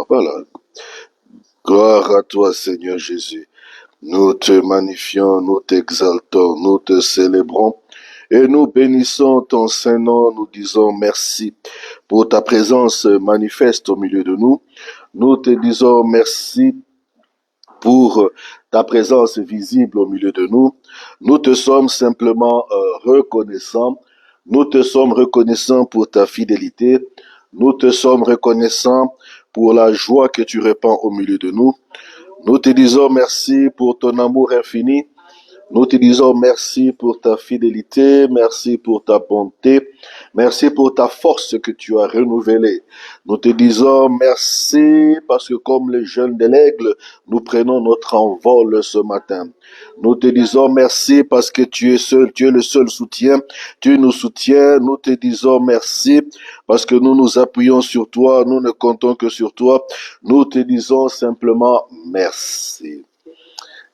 Voilà. Gloire à toi, Seigneur Jésus. Nous te magnifions, nous t'exaltons, nous te célébrons et nous bénissons ton Saint-Nom. Nous disons merci pour ta présence manifeste au milieu de nous. Nous te disons merci pour ta présence visible au milieu de nous. Nous te sommes simplement reconnaissants. Nous te sommes reconnaissants pour ta fidélité. Nous te sommes reconnaissants pour la joie que tu répands au milieu de nous. Nous te disons merci pour ton amour infini. Nous te disons merci pour ta fidélité, merci pour ta bonté, merci pour ta force que tu as renouvelée. Nous te disons merci parce que comme les jeunes de l'aigle, nous prenons notre envol ce matin. Nous te disons merci parce que tu es seul, tu es le seul soutien, tu nous soutiens. Nous te disons merci parce que nous nous appuyons sur toi, nous ne comptons que sur toi. Nous te disons simplement merci.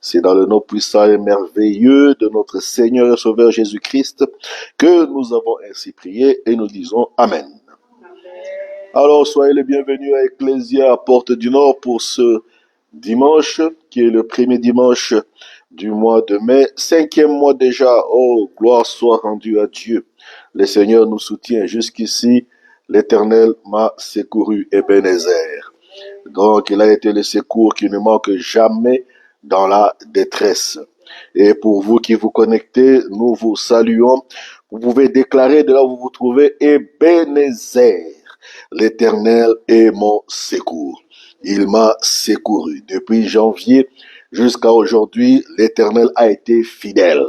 C'est dans le nom puissant et merveilleux de notre Seigneur et Sauveur Jésus-Christ que nous avons ainsi prié et nous disons Amen. Alors, soyez les bienvenus à Ecclésia, Porte du Nord, pour ce dimanche, qui est le premier dimanche du mois de mai, 5e mois déjà. Oh, gloire soit rendue à Dieu. Le Seigneur nous soutient jusqu'ici. L'Éternel m'a secouru, Ebenezer. Donc, il a été le secours qui ne manque jamais dans la détresse. Et pour vous qui vous connectez, nous vous saluons. Vous pouvez déclarer de là où vous vous trouvez, Ebenezer, l'Éternel est mon secours. Il m'a secouru. Depuis janvier jusqu'à aujourd'hui, l'Éternel a été fidèle.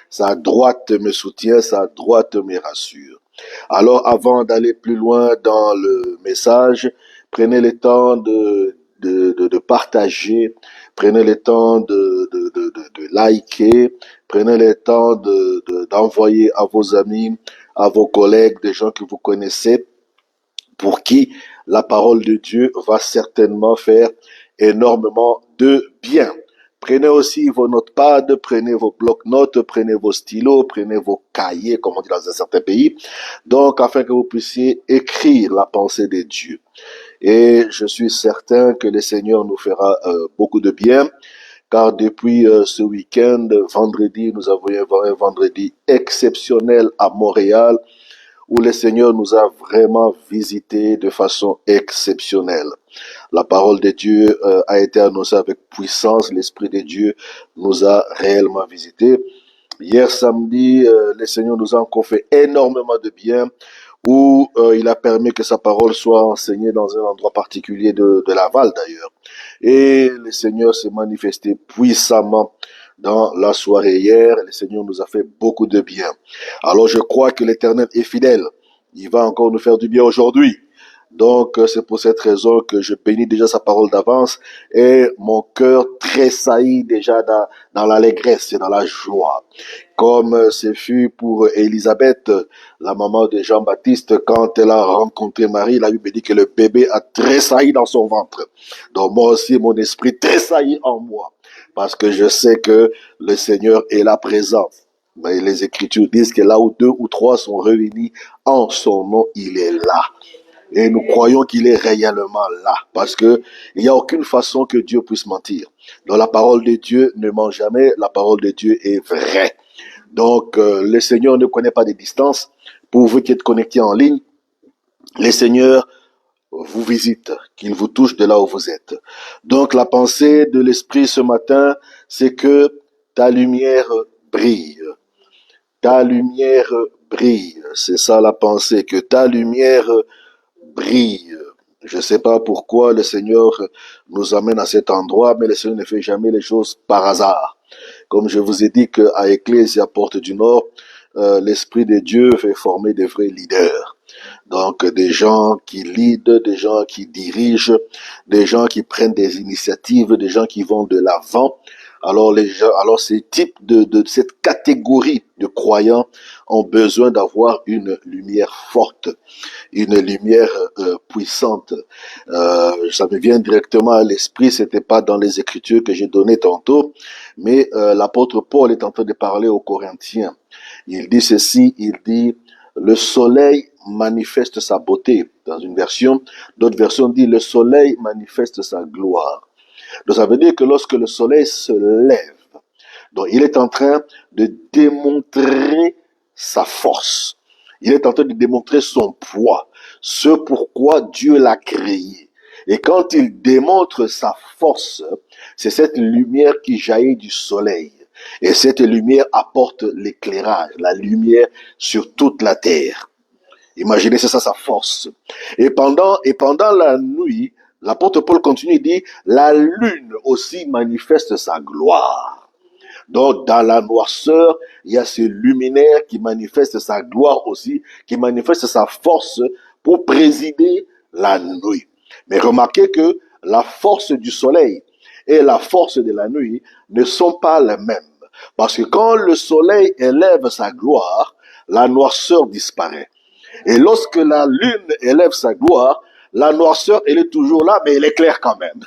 Sa droite me soutient, sa droite me rassure. Alors, avant d'aller plus loin dans le message, prenez le temps de partager, prenez le temps de liker, prenez le temps d'envoyer à vos amis, à vos collègues, des gens que vous connaissez, pour qui la parole de Dieu va certainement faire énormément de bien. Prenez aussi vos notepads, prenez vos blocs-notes, prenez vos stylos, prenez vos cahiers, comme on dit dans un certain pays, donc afin que vous puissiez écrire la pensée de Dieu. Et je suis certain que le Seigneur nous fera beaucoup de bien, car depuis ce week-end, vendredi, nous avons un vendredi exceptionnel à Montréal, où le Seigneur nous a vraiment visités de façon exceptionnelle. La parole de Dieu a été annoncée avec puissance. L'Esprit de Dieu nous a réellement visités. Hier samedi, le Seigneur nous a encore fait énormément de bien, où il a permis que sa parole soit enseignée dans un endroit particulier de Laval d'ailleurs. Et le Seigneur s'est manifesté puissamment dans la soirée hier. Le Seigneur nous a fait beaucoup de bien. Alors je crois que l'Éternel est fidèle. Il va encore nous faire du bien aujourd'hui. Donc c'est pour cette raison que je bénis déjà sa parole d'avance et mon cœur tressaillit déjà dans l'allégresse et dans la joie. Comme ce fut pour Élisabeth, la maman de Jean-Baptiste, quand elle a rencontré Marie, la Bible dit que le bébé a tressailli dans son ventre. Donc moi aussi, mon esprit tressaillit en moi, parce que je sais que le Seigneur est là présent. Mais les Écritures disent que là où 2 ou 3 sont réunis en son nom, il est là. Et nous croyons qu'il est réellement là, parce que il n'y a aucune façon que Dieu puisse mentir. Donc la parole de Dieu ne ment jamais, la parole de Dieu est vraie. Donc le Seigneur ne connaît pas de distance. Pour vous qui êtes connectés en ligne, le Seigneur vous visite, qu'il vous touche de là où vous êtes. Donc la pensée de l'Esprit ce matin, c'est que ta lumière brille. Ta lumière brille. C'est ça la pensée, que ta lumière brille. Je ne sais pas pourquoi le Seigneur nous amène à cet endroit, mais le Seigneur ne fait jamais les choses par hasard. Comme je vous ai dit qu'à Ecclésia, Porte du Nord, l'Esprit de Dieu fait former des vrais leaders. Donc des gens qui leadent, des gens qui dirigent, des gens qui prennent des initiatives, des gens qui vont de l'avant. Alors ces types de cette catégorie de croyants ont besoin d'avoir une lumière forte, une lumière puissante. Ça me vient directement à l'esprit, c'était pas dans les Écritures que j'ai données tantôt, mais l'apôtre Paul est en train de parler aux Corinthiens. Il dit ceci, il dit: le soleil manifeste sa beauté. Dans une version, d'autres versions disent le soleil manifeste sa gloire. Donc ça veut dire que lorsque le soleil se lève, donc il est en train de démontrer sa force. Il est en train de démontrer son poids, ce pourquoi Dieu l'a créé. Et quand il démontre sa force, c'est cette lumière qui jaillit du soleil. Et cette lumière apporte l'éclairage, la lumière sur toute la terre. Imaginez, c'est ça sa force. Et pendant la nuit, l'apôtre Paul continue, il dit, la lune aussi manifeste sa gloire. Donc, dans la noirceur, il y a ce luminaire qui manifeste sa gloire aussi, qui manifeste sa force pour présider la nuit. Mais remarquez que la force du soleil et la force de la nuit ne sont pas les mêmes. Parce que quand le soleil élève sa gloire, la noirceur disparaît. Et lorsque la lune élève sa gloire, la noirceur, elle est toujours là, mais elle éclaire quand même.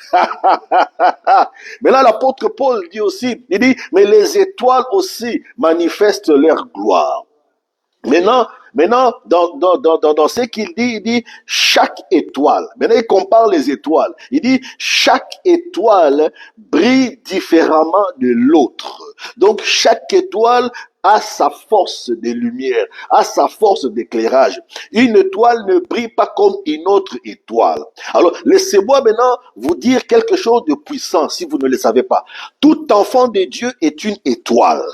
Mais là, l'apôtre Paul dit aussi, il dit, mais les étoiles aussi manifestent leur gloire. Maintenant, dans ce qu'il dit, il dit chaque étoile. Maintenant, il compare les étoiles. Il dit chaque étoile brille différemment de l'autre. Donc, chaque étoile a sa force de lumière, a sa force d'éclairage. Une étoile ne brille pas comme une autre étoile. Alors, laissez-moi maintenant vous dire quelque chose de puissant, si vous ne le savez pas. Tout enfant de Dieu est une étoile.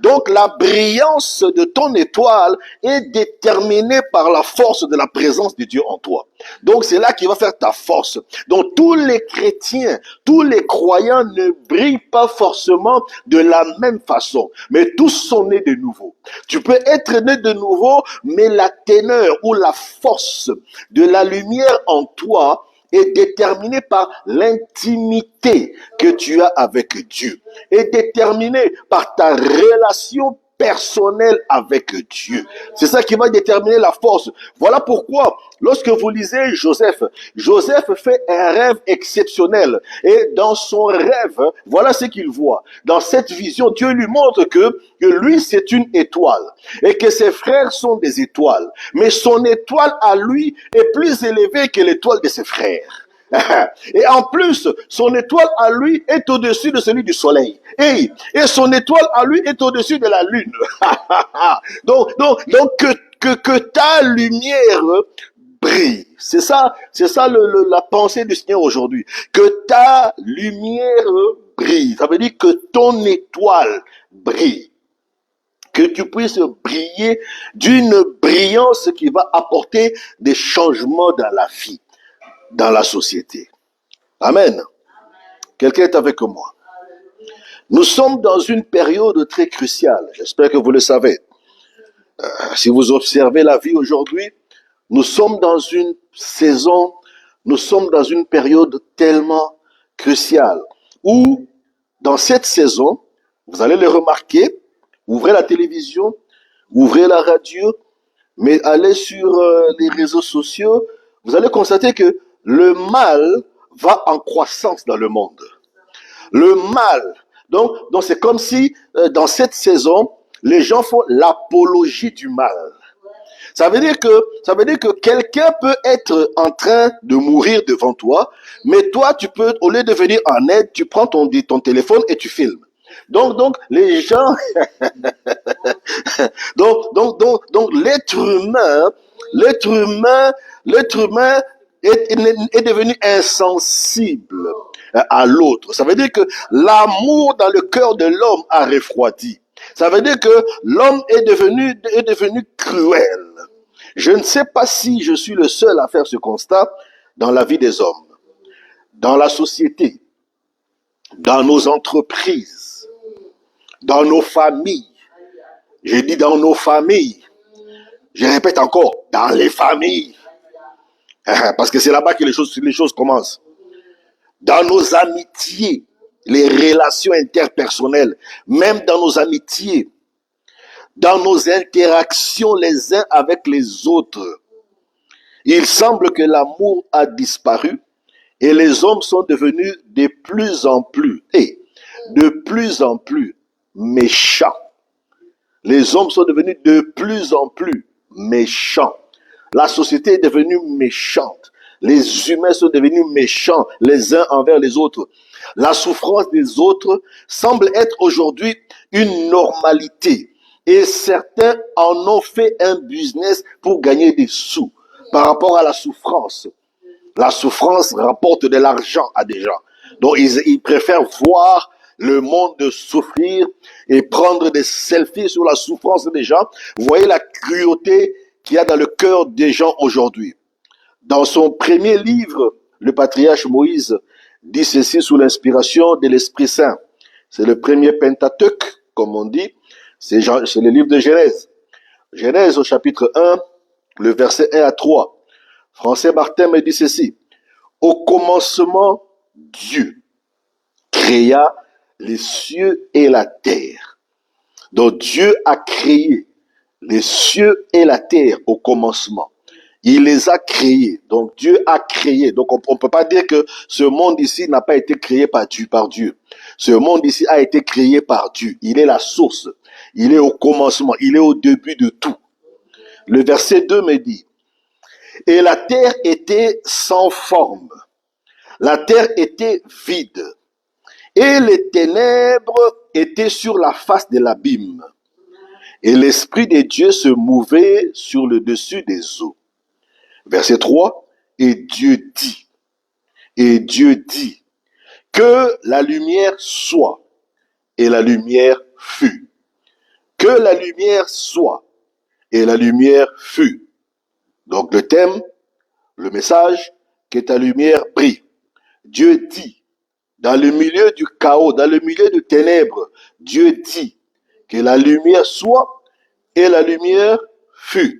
Donc, la brillance de ton étoile est déterminée par la force de la présence de Dieu en toi. Donc, c'est là qui va faire ta force. Donc, tous les chrétiens, tous les croyants ne brillent pas forcément de la même façon, mais tous sont nés de nouveau. Tu peux être né de nouveau, mais la teneur ou la force de la lumière en toi est déterminée par l'intimité que tu as avec Dieu, est déterminée par ta relation personnelle avec Dieu. C'est ça qui va déterminer la force. Voilà pourquoi, lorsque vous lisez Joseph, Joseph fait un rêve exceptionnel. Et dans son rêve, voilà ce qu'il voit. Dans cette vision, Dieu lui montre que lui, c'est une étoile. Et que ses frères sont des étoiles. Mais son étoile à lui est plus élevée que l'étoile de ses frères. Et en plus, son étoile à lui est au-dessus de celui du soleil. Et son étoile à lui est au-dessus de la lune. donc que ta lumière brille. C'est ça la pensée du Seigneur aujourd'hui. Que ta lumière brille. Ça veut dire que ton étoile brille. Que tu puisses briller d'une brillance qui va apporter des changements dans la vie, dans la société. Amen. Quelqu'un est avec moi. Nous sommes dans une période très cruciale. J'espère que vous le savez. Si vous observez la vie aujourd'hui, nous sommes dans une saison, nous sommes dans une période tellement cruciale où, dans cette saison, vous allez le remarquer, ouvrez la télévision, ouvrez la radio, mais allez sur les réseaux sociaux, vous allez constater que le mal va en croissance dans le monde. Le mal. Donc c'est comme si, dans cette saison, les gens font l'apologie du mal. Ça veut dire que quelqu'un peut être en train de mourir devant toi, mais toi, tu peux, au lieu de venir en aide, tu prends ton téléphone et tu filmes. Donc les gens, donc l'être humain est devenu insensible à l'autre. Ça veut dire que l'amour dans le cœur de l'homme a refroidi. Ça veut dire que l'homme est devenu cruel. Je ne sais pas si je suis le seul à faire ce constat dans la vie des hommes, dans la société, dans nos entreprises, dans nos familles. J'ai dit dans nos familles. Je répète encore, dans les familles. Parce que c'est là-bas que les choses commencent. Dans nos amitiés, les relations interpersonnelles, même dans nos amitiés, dans nos interactions les uns avec les autres. Il semble que l'amour a disparu et les hommes sont devenus de plus en plus méchants. Les hommes sont devenus de plus en plus méchants. la société est devenue méchante. Les humains sont devenus méchants les uns envers les autres. La souffrance des autres semble être aujourd'hui une normalité. Et certains en ont fait un business pour gagner des sous par rapport à la souffrance. La souffrance rapporte de l'argent à des gens. Donc, ils préfèrent voir le monde souffrir et prendre des selfies sur la souffrance des gens. Vous voyez la cruauté qu'il y a dans le cœur des gens aujourd'hui. Dans son premier livre, le patriarche Moïse dit ceci sous l'inspiration de l'Esprit Saint. C'est le premier Pentateuque, comme on dit. C'est le livre de Genèse. Genèse au chapitre 1, le verset 1 à 3. Français Martin me dit ceci. Au commencement, Dieu créa les cieux et la terre. Donc Dieu a créé les cieux et la terre au commencement. Il les a créés. Donc Dieu a créé. Donc on ne peut pas dire que ce monde ici n'a pas été créé par Dieu. Ce monde ici a été créé par Dieu. Il est la source. Il est au commencement. Il est au début de tout. Le verset 2 me dit, et la terre était sans forme. La terre était vide. Et les ténèbres étaient sur la face de l'abîme. Et l'Esprit de Dieu se mouvait sur le dessus des eaux. Verset 3, et Dieu dit, que la lumière soit, et la lumière fut. Que la lumière soit, et la lumière fut. Donc le thème, le message, que ta lumière brille. Dieu dit, dans le milieu du chaos, dans le milieu des ténèbres, Dieu dit que la lumière soit et la lumière fut.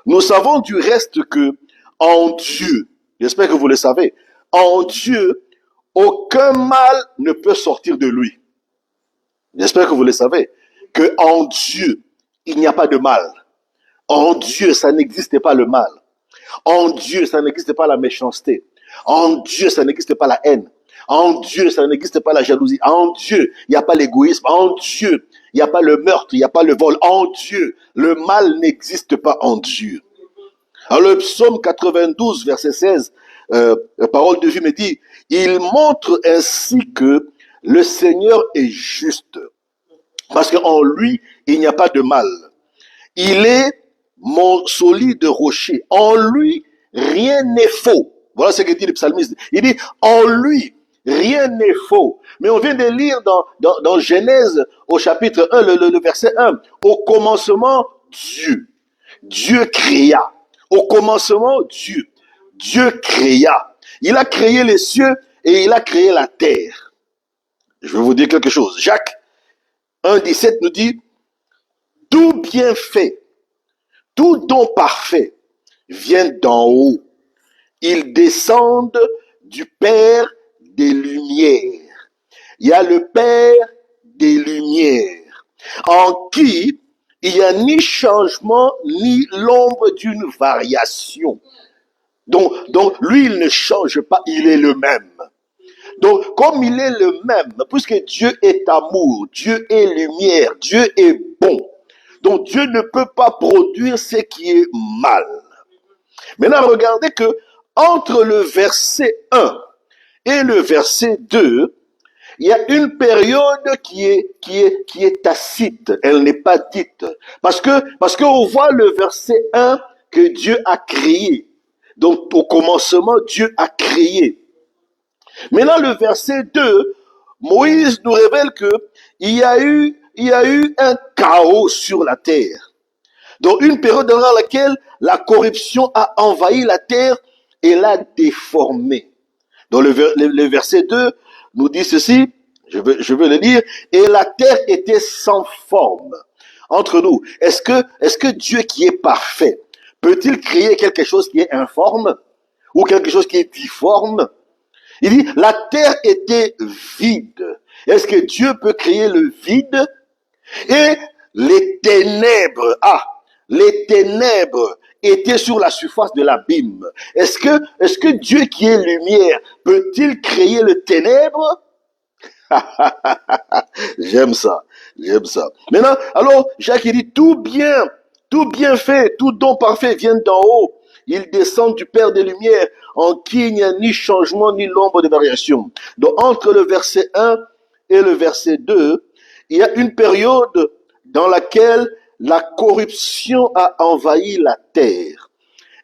Nous savons du reste que en Dieu, j'espère que vous le savez, en Dieu, aucun mal ne peut sortir de lui. J'espère que vous le savez, que en Dieu, il n'y a pas de mal. En Dieu, ça n'existe pas le mal. En Dieu, ça n'existe pas la méchanceté. En Dieu, ça n'existe pas la haine. En Dieu, ça n'existe pas la jalousie. En Dieu, il n'y a pas l'égoïsme. En Dieu, il n'y a pas le meurtre, il n'y a pas le vol. En Dieu, le mal n'existe pas en Dieu. Alors le psaume 92, verset 16, la parole de Dieu me dit, il montre ainsi que le Seigneur est juste. Parce qu'en lui, il n'y a pas de mal. Il est mon solide rocher. En lui, rien n'est faux. Voilà ce que dit le psalmiste. Il dit, en lui, rien n'est faux. Mais on vient de lire dans Genèse, au chapitre 1, le verset 1. Au commencement, Dieu. Dieu créa. Au commencement, Dieu. Dieu créa. Il a créé les cieux et il a créé la terre. Je vais vous dire quelque chose. Jacques 1,17 nous dit, tout bien fait, tout don parfait vient d'en haut. Ils descendent du Père des Lumières. Il y a le Père des Lumières, en qui il n'y a ni changement, ni l'ombre d'une variation. Donc, lui, il ne change pas, il est le même. Donc, comme il est le même, puisque Dieu est amour, Dieu est lumière, Dieu est bon, donc Dieu ne peut pas produire ce qui est mal. Maintenant, regardez que entre le verset 1 et le verset 2, il y a une période qui est tacite, elle n'est pas dite. Parce qu'on voit le verset 1 que Dieu a créé. Donc, au commencement, Dieu a créé. Maintenant, le verset 2, Moïse nous révèle que il y a eu un chaos sur la terre. Donc, une période dans laquelle la corruption a envahi la terre et l'a déformée. Donc, le verset 2 nous dit ceci, je veux le lire, et la terre était sans forme. Entre nous, est-ce que Dieu qui est parfait, peut-il créer quelque chose qui est informe ou quelque chose qui est difforme? Il dit, la terre était vide. Est-ce que Dieu peut créer le vide? Et les ténèbres, les ténèbres étaient sur la surface de l'abîme. Est-ce que Dieu qui est lumière peut-il créer le ténèbre? J'aime ça. Maintenant, alors, Jacques il dit, tout bien fait, tout don parfait vient d'en haut. il descend du Père des Lumières, en qui il n'y a ni changement ni l'ombre de variation. Donc entre le verset 1 et le verset 2, il y a une période dans laquelle la corruption a envahi la terre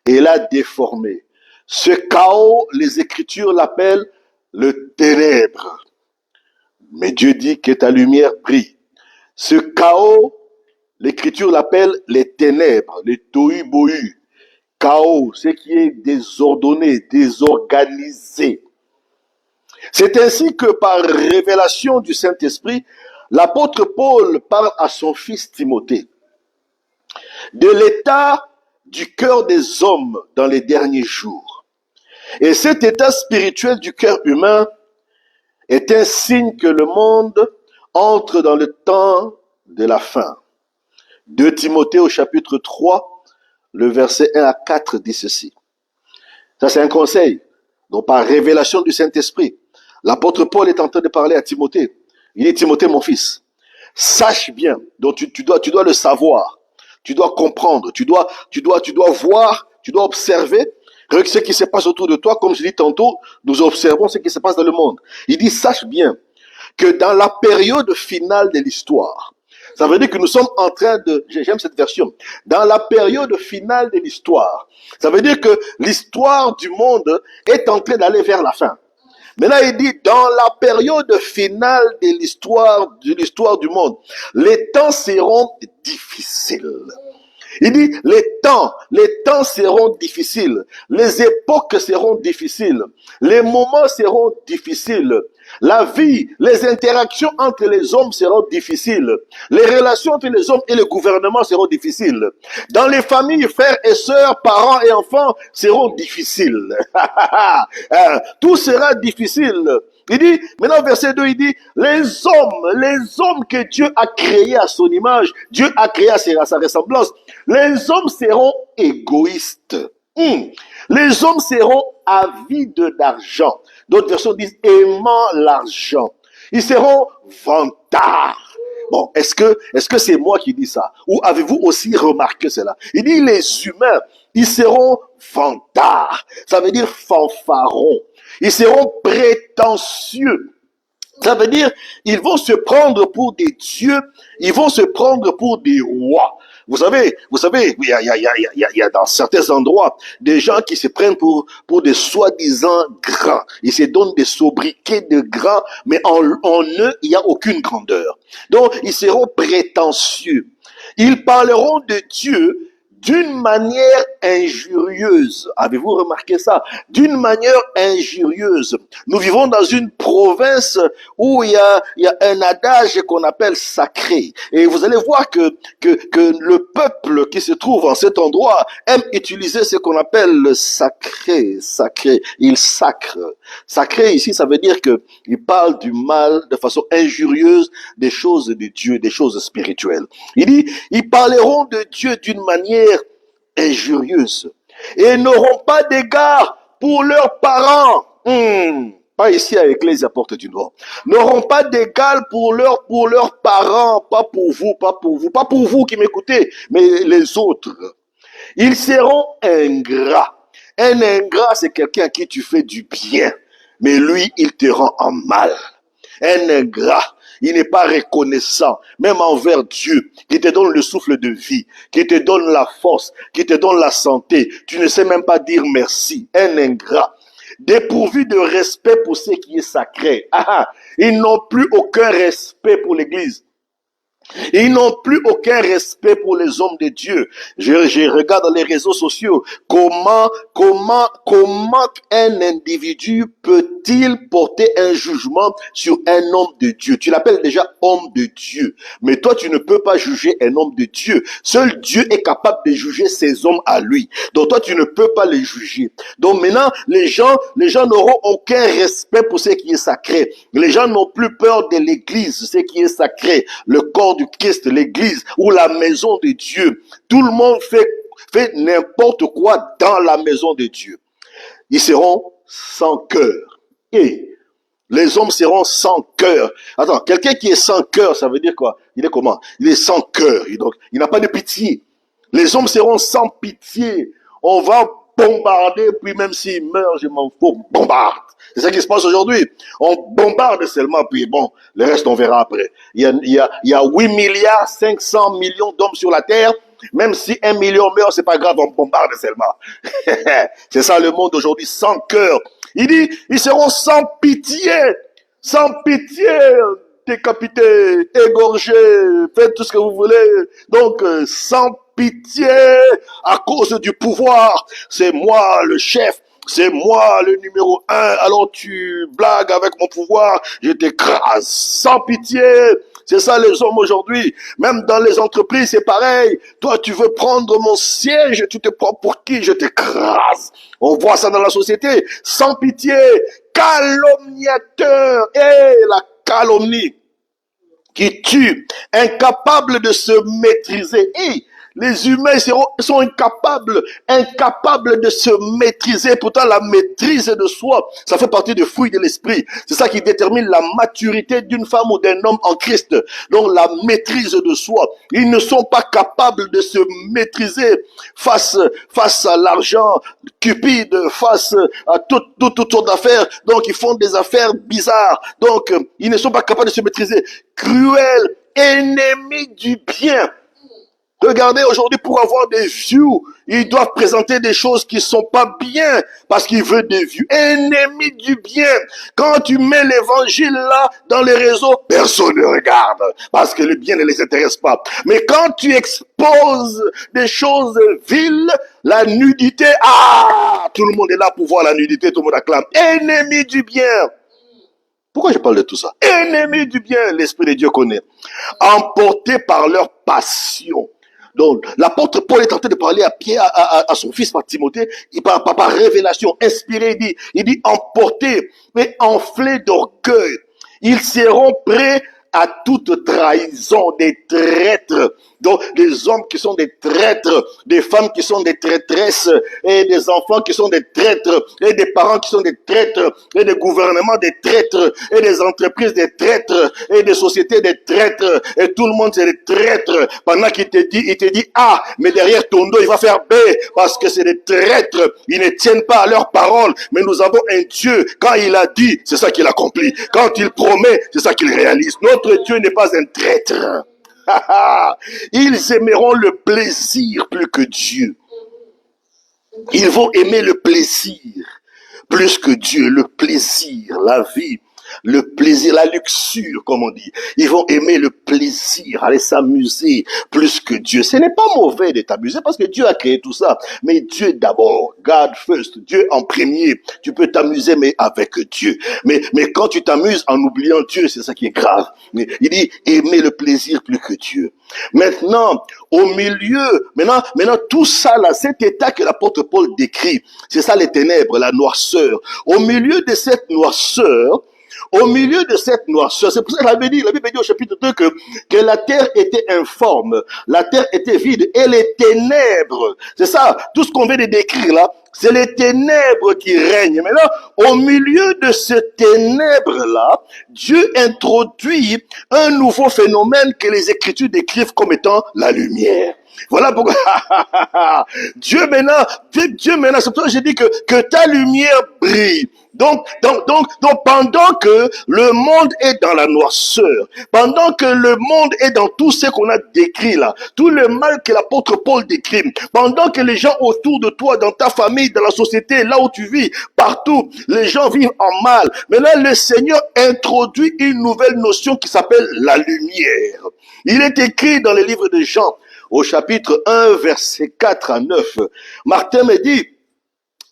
et l'a déformée. Ce chaos, les Écritures l'appellent le ténèbre. Mais Dieu dit que ta lumière brille. Ce chaos, l'Écriture l'appelle les ténèbres, les tohu-bohu. Chaos, ce qui est désordonné, désorganisé. C'est ainsi que par révélation du Saint-Esprit, l'apôtre Paul parle à son fils Timothée de l'état du cœur des hommes dans les derniers jours. Et cet état spirituel du cœur humain est un signe que le monde entre dans le temps de la fin. 2 Timothée au chapitre 3, le verset 1 à 4 dit ceci. Ça, c'est un conseil. Donc, par révélation du Saint-Esprit, l'apôtre Paul est en train de parler à Timothée. Il dit, Timothée, mon fils, sache bien, donc tu dois le savoir, tu dois comprendre, tu dois voir, tu dois observer ce qui se passe autour de toi. Comme je dis tantôt, nous observons ce qui se passe dans le monde. Il dit, sache bien que dans la période finale de l'histoire, ça veut dire que nous sommes en train de, j'aime cette version, dans la période finale de l'histoire, ça veut dire que l'histoire du monde est en train d'aller vers la fin. Maintenant, il dit, dans la période finale de l'histoire du monde, les temps seront difficiles. Il dit, les temps seront difficiles, les époques seront difficiles, les moments seront difficiles, la vie, les interactions entre les hommes seront difficiles, les relations entre les hommes et le gouvernement seront difficiles, dans les familles, frères et sœurs, parents et enfants seront difficiles. Tout sera difficile. Il dit, maintenant verset 2, il dit, les hommes que Dieu a créés à son image, Dieu a créé à sa ressemblance, les hommes seront égoïstes. Les hommes seront avides d'argent. D'autres versions disent aimant l'argent. Ils seront vantards. Bon, est-ce que c'est moi qui dis ça? Ou avez-vous aussi remarqué cela? Il dit les humains, ils seront vantards. Ça veut dire fanfarons. Ils seront prétentieux. Ça veut dire, ils vont se prendre pour des dieux, ils vont se prendre pour des rois. Vous savez, il y a dans certains endroits des gens qui se prennent pour des soi-disant grands. Ils se donnent des sobriquets de grands, mais en eux, il n'y a aucune grandeur. Donc, ils seront prétentieux. Ils parleront de Dieu d'une manière injurieuse. Avez-vous remarqué ça? D'une manière injurieuse. Nous vivons dans une province où il y a un adage qu'on appelle sacré. Et vous allez voir que le peuple qui se trouve en cet endroit aime utiliser ce qu'on appelle le sacré. Il sacre. Sacré ici, ça veut dire que il parle du mal de façon injurieuse des choses de Dieu, des choses spirituelles. Il dit, ils parleront de Dieu d'une manière injurieuse et n'auront pas d'égard pour leurs parents. Pas ici à l'Église Porte du Nord. N'auront pas d'égard pour leurs parents, pas pour vous qui m'écoutez, mais les autres. Ils seront ingrats. Un ingrat, c'est quelqu'un à qui tu fais du bien, mais lui, il te rend en mal. Un ingrat, il n'est pas reconnaissant, même envers Dieu, qui te donne le souffle de vie, qui te donne la force, qui te donne la santé. Tu ne sais même pas dire merci. Un ingrat, dépourvu de respect pour ce qui est sacré. Ils n'ont plus aucun respect pour l'Église. Ils n'ont plus aucun respect pour les hommes de Dieu. Je regarde dans les réseaux sociaux comment un individu peut-il porter un jugement sur un homme de Dieu? Tu l'appelles déjà homme de Dieu, mais toi tu ne peux pas juger un homme de Dieu. Seul Dieu est capable de juger ces hommes à lui. Donc toi tu ne peux pas les juger. Donc maintenant les gens n'auront aucun respect pour ce qui est sacré. Les gens n'ont plus peur de l'Église, ce qui est sacré, le corps du Christ, l'Église ou la maison de Dieu. Tout le monde fait n'importe quoi dans la maison de Dieu. Ils seront sans cœur. Et les hommes seront sans cœur. Attends, quelqu'un qui est sans cœur, ça veut dire quoi? Il est comment? Il est sans cœur. Donc, il n'a pas de pitié. Les hommes seront sans pitié. On va bombarder, puis même s'il meurt, je m'en fous, bombarde. C'est ça qui se passe aujourd'hui. On bombarde seulement, puis bon, le reste on verra après. Il y a 8 milliards 500 millions d'hommes sur la terre. Même si 1 million meurt, c'est pas grave, on bombarde seulement. C'est ça le monde aujourd'hui, sans cœur. Il dit, ils seront sans pitié, décapités, égorgés, faites tout ce que vous voulez. Donc, sans pitié, à cause du pouvoir, c'est moi le chef. C'est moi le numéro 1, alors tu blagues avec mon pouvoir, je t'écrase sans pitié. C'est ça les hommes aujourd'hui. Même dans les entreprises, c'est pareil. Toi, tu veux prendre mon siège, tu te prends pour qui? Je t'écrase. On voit ça dans la société. Sans pitié, calomniateur. Et la calomnie qui tue, incapable de se maîtriser. Et les humains sont incapables de se maîtriser. Pourtant, la maîtrise de soi, ça fait partie des fruits de l'esprit. C'est ça qui détermine la maturité d'une femme ou d'un homme en Christ. Donc, la maîtrise de soi. Ils ne sont pas capables de se maîtriser face à l'argent cupide, face à toutes sortes d'affaires. Donc, ils font des affaires bizarres. Donc, ils ne sont pas capables de se maîtriser. Cruel, ennemi du bien. Regardez, aujourd'hui, pour avoir des views, ils doivent présenter des choses qui sont pas bien parce qu'ils veulent des views. Ennemi du bien. Quand tu mets l'évangile là dans les réseaux, personne ne regarde parce que le bien ne les intéresse pas. Mais quand tu exposes des choses viles, la nudité, tout le monde est là pour voir la nudité, tout le monde acclame. Ennemi du bien. Pourquoi je parle de tout ça? Ennemi du bien, l'Esprit de Dieu connaît. Emportés par leur passion. Donc, l'apôtre Paul est en train de parler à Pierre, à son fils, par Timothée, par révélation, inspiré, il dit emportés, mais enflés d'orgueil. Ils seront prêts à toute trahison, des traîtres. Donc, des hommes qui sont des traîtres, des femmes qui sont des traîtresses, et des enfants qui sont des traîtres, et des parents qui sont des traîtres, et des gouvernements des traîtres, et des entreprises des traîtres, et des sociétés des traîtres, et tout le monde c'est des traîtres. Pendant qu'il te dit A, mais derrière ton dos, il va faire B, parce que c'est des traîtres. Ils ne tiennent pas à leur parole, mais nous avons un Dieu. Quand il a dit, c'est ça qu'il accomplit. Quand il promet, c'est ça qu'il réalise. Notre Dieu n'est pas un traître. Ils aimeront le plaisir plus que Dieu. Ils vont aimer le plaisir plus que Dieu, le plaisir, la vie, le plaisir, la luxure, comme on dit. Ils vont aimer le plaisir, aller s'amuser plus que Dieu. Ce n'est pas mauvais de t'amuser parce que Dieu a créé tout ça. Mais Dieu d'abord, God first, Dieu en premier. Tu peux t'amuser, mais avec Dieu. Mais quand tu t'amuses en oubliant Dieu, c'est ça qui est grave. Mais il dit aimer le plaisir plus que Dieu. Maintenant, maintenant, tout ça là, cet état que l'apôtre Paul décrit, c'est ça les ténèbres, la noirceur. Au milieu de cette noirceur, c'est pour ça que la Bible dit au chapitre 2 que la terre était informe, la terre était vide et les ténèbres, c'est ça, tout ce qu'on vient de décrire là, c'est les ténèbres qui règnent. Maintenant, au milieu de ces ténèbres-là, Dieu introduit un nouveau phénomène que les Écritures décrivent comme étant la lumière. Voilà pourquoi Dieu maintenant, c'est pour ça que j'ai dit que ta lumière brille. Donc, pendant que le monde est dans la noirceur, pendant que le monde est dans tout ce qu'on a décrit là, tout le mal que l'apôtre Paul décrit, pendant que les gens autour de toi, dans ta famille, dans la société, là où tu vis, partout, les gens vivent en mal. Mais là, le Seigneur introduit une nouvelle notion qui s'appelle la lumière. Il est écrit dans le livre de Jean, au chapitre 1, verset 4 à 9. Martin me dit,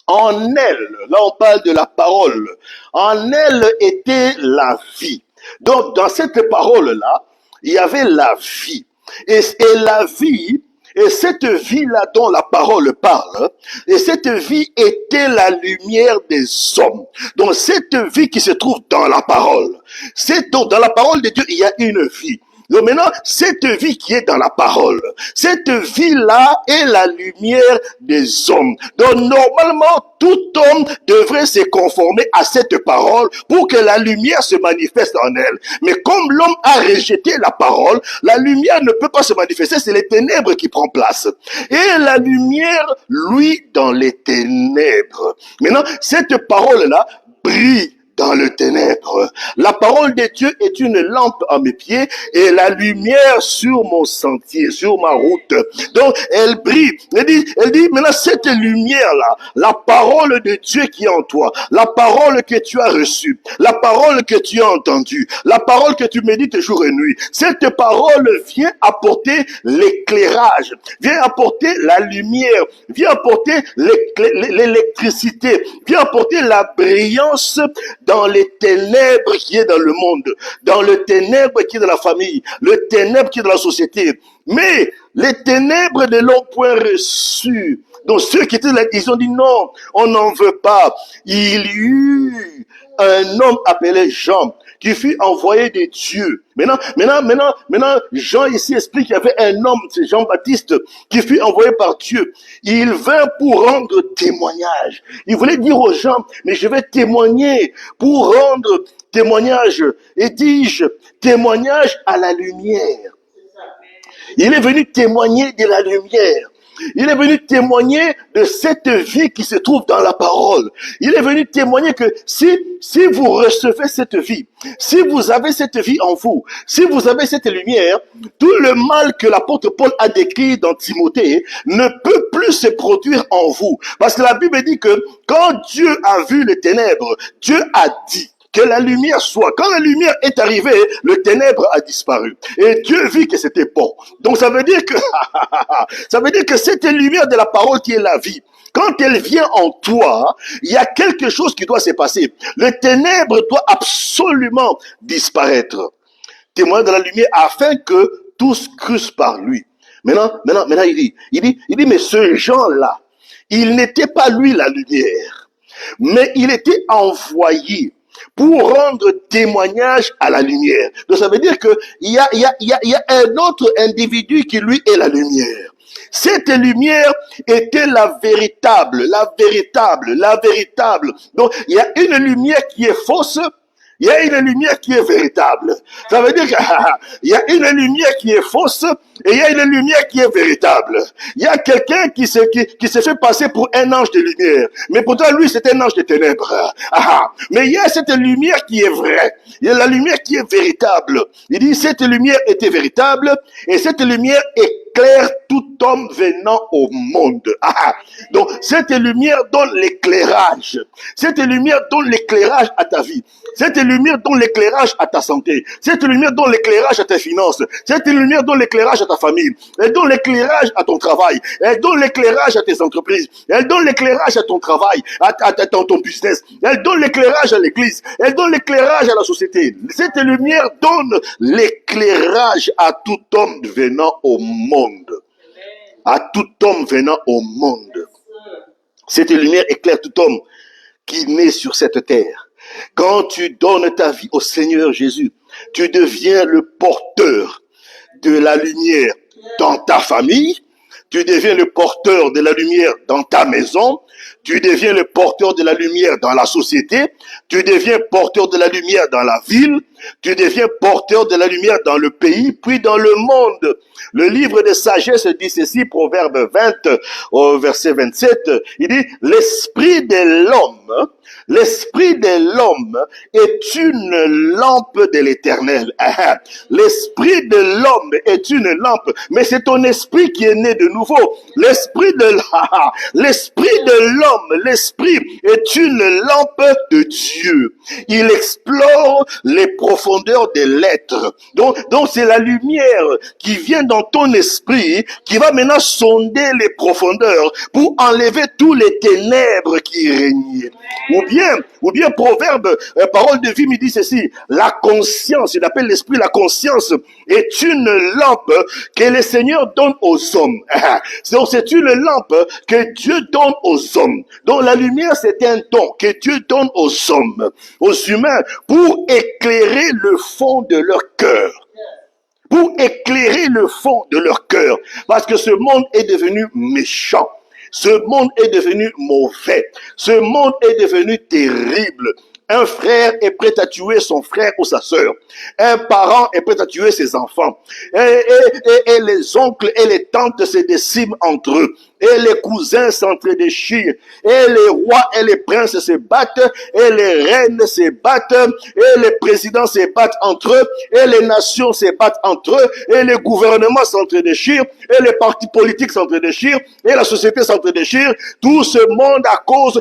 en elle, là on parle de la parole, en elle était la vie. Donc dans cette parole-là, il y avait la vie. Et la vie, et cette vie-là dont la parole parle, et cette vie était la lumière des hommes. Donc cette vie qui se trouve dans la parole. Donc dans la parole de Dieu, il y a une vie. Donc maintenant, cette vie qui est dans la parole, cette vie-là est la lumière des hommes. Donc normalement, tout homme devrait se conformer à cette parole pour que la lumière se manifeste en elle. Mais comme l'homme a rejeté la parole, la lumière ne peut pas se manifester, c'est les ténèbres qui prennent place. Et la lumière, lui, dans les ténèbres. Maintenant, cette parole-là brille dans le ténèbre. La parole de Dieu est une lampe à mes pieds et la lumière sur mon sentier, sur ma route. Donc, elle brille. Elle dit, maintenant, cette lumière-là, la parole de Dieu qui est en toi, la parole que tu as reçue, la parole que tu as entendue, la parole que tu médites jour et nuit, cette parole vient apporter l'éclairage, vient apporter la lumière, vient apporter l'électricité, vient apporter la brillance dans les ténèbres qui est dans le monde, dans le ténèbre qui est dans la famille, le ténèbre qui est dans la société. Mais les ténèbres ne l'ont point reçu. Donc ceux qui étaient là, ils ont dit non, on n'en veut pas. Il y eut un homme appelé Jean qui fut envoyé de Dieu. Maintenant, Jean ici explique qu'il y avait un homme, c'est Jean-Baptiste, qui fut envoyé par Dieu. Il vint pour rendre témoignage. Il voulait dire aux gens, mais je vais témoigner pour rendre témoignage. Et dis-je, témoignage à la lumière. Il est venu témoigner de la lumière. Il est venu témoigner de cette vie qui se trouve dans la parole. Il est venu témoigner que si vous recevez cette vie, si vous avez cette vie en vous, si vous avez cette lumière, tout le mal que l'apôtre Paul a décrit dans Timothée ne peut plus se produire en vous. Parce que la Bible dit que quand Dieu a vu les ténèbres, Dieu a dit que la lumière soit. Quand la lumière est arrivée, le ténèbre a disparu. Et Dieu vit que c'était bon. Donc ça veut dire que cette lumière de la parole qui est la vie, quand elle vient en toi, il y a quelque chose qui doit se passer. Le ténèbre doit absolument disparaître. Témoin de la lumière afin que tous crussent par lui. Maintenant, il dit, mais ce Jean-là, il n'était pas lui la lumière, mais il était envoyé pour rendre témoignage à la lumière. Donc ça veut dire que il y a un autre individu qui lui est la lumière. Cette lumière était la véritable. Donc il y a une lumière qui est fausse. Il y a une lumière qui est véritable. Ça veut dire qu'il y a une lumière qui est fausse et il y a une lumière qui est véritable. Il y a quelqu'un qui se fait passer pour un ange de lumière. Mais pourtant, lui, c'est un ange de ténèbres. Mais il y a cette lumière qui est vraie. Il y a la lumière qui est véritable. Il dit, cette lumière était véritable et cette lumière éclaire tout homme venant au monde. Donc, cette lumière donne l'éclairage. Cette lumière donne l'éclairage à ta vie. Cette lumière donne l'éclairage à ta santé. Cette lumière donne l'éclairage à tes finances. Cette lumière donne l'éclairage à ta famille. Elle donne l'éclairage à ton travail. Elle donne l'éclairage à tes entreprises. Elle donne l'éclairage à ton travail, à ton business. Elle donne l'éclairage à l'église. Elle donne l'éclairage à la société. Cette lumière donne l'éclairage à tout homme venant au monde. À tout homme venant au monde. Cette lumière éclaire tout homme qui naît sur cette terre. Quand tu donnes ta vie au Seigneur Jésus, tu deviens le porteur de la lumière dans ta famille, tu deviens le porteur de la lumière dans ta maison, tu deviens le porteur de la lumière dans la société, tu deviens porteur de la lumière dans la ville, tu deviens porteur de la lumière dans le pays, puis dans le monde. Le livre de sagesse dit ceci, Proverbe 20, au verset 27, il dit, l'esprit de l'homme est une lampe de l'Éternel. L'esprit de l'homme est une lampe, mais c'est ton esprit qui est né de nouveau. L'esprit de l'homme, l'esprit est une lampe de Dieu. Il explore les profondeurs de l'être. Donc c'est la lumière qui vient dans ton esprit qui va maintenant sonder les profondeurs pour enlever tous les ténèbres qui régnaient. Ou bien Proverbe, parole de vie me dit ceci, la conscience, il appelle l'esprit la conscience, est une lampe que le Seigneur donne aux hommes. Donc c'est une lampe que Dieu donne aux hommes. Donc la lumière c'est un don que Dieu donne aux hommes, aux humains, pour éclairer le fond de leur cœur. pour éclairer le fond de leur cœur. Parce que ce monde est devenu méchant. Ce monde est devenu mauvais. Ce monde est devenu terrible. Un frère est prêt à tuer son frère ou sa sœur. Un parent est prêt à tuer ses enfants. Et les oncles et les tantes se déciment entre eux. Et les cousins s'entre-déchirent. Et les rois et les princes se battent. Et les reines se battent. Et les présidents se battent entre eux. Et les nations se battent entre eux. Et les gouvernements s'entre-déchirent. Et les partis politiques s'entre-déchirent. Et la société s'entre-déchire. Tout ce monde à cause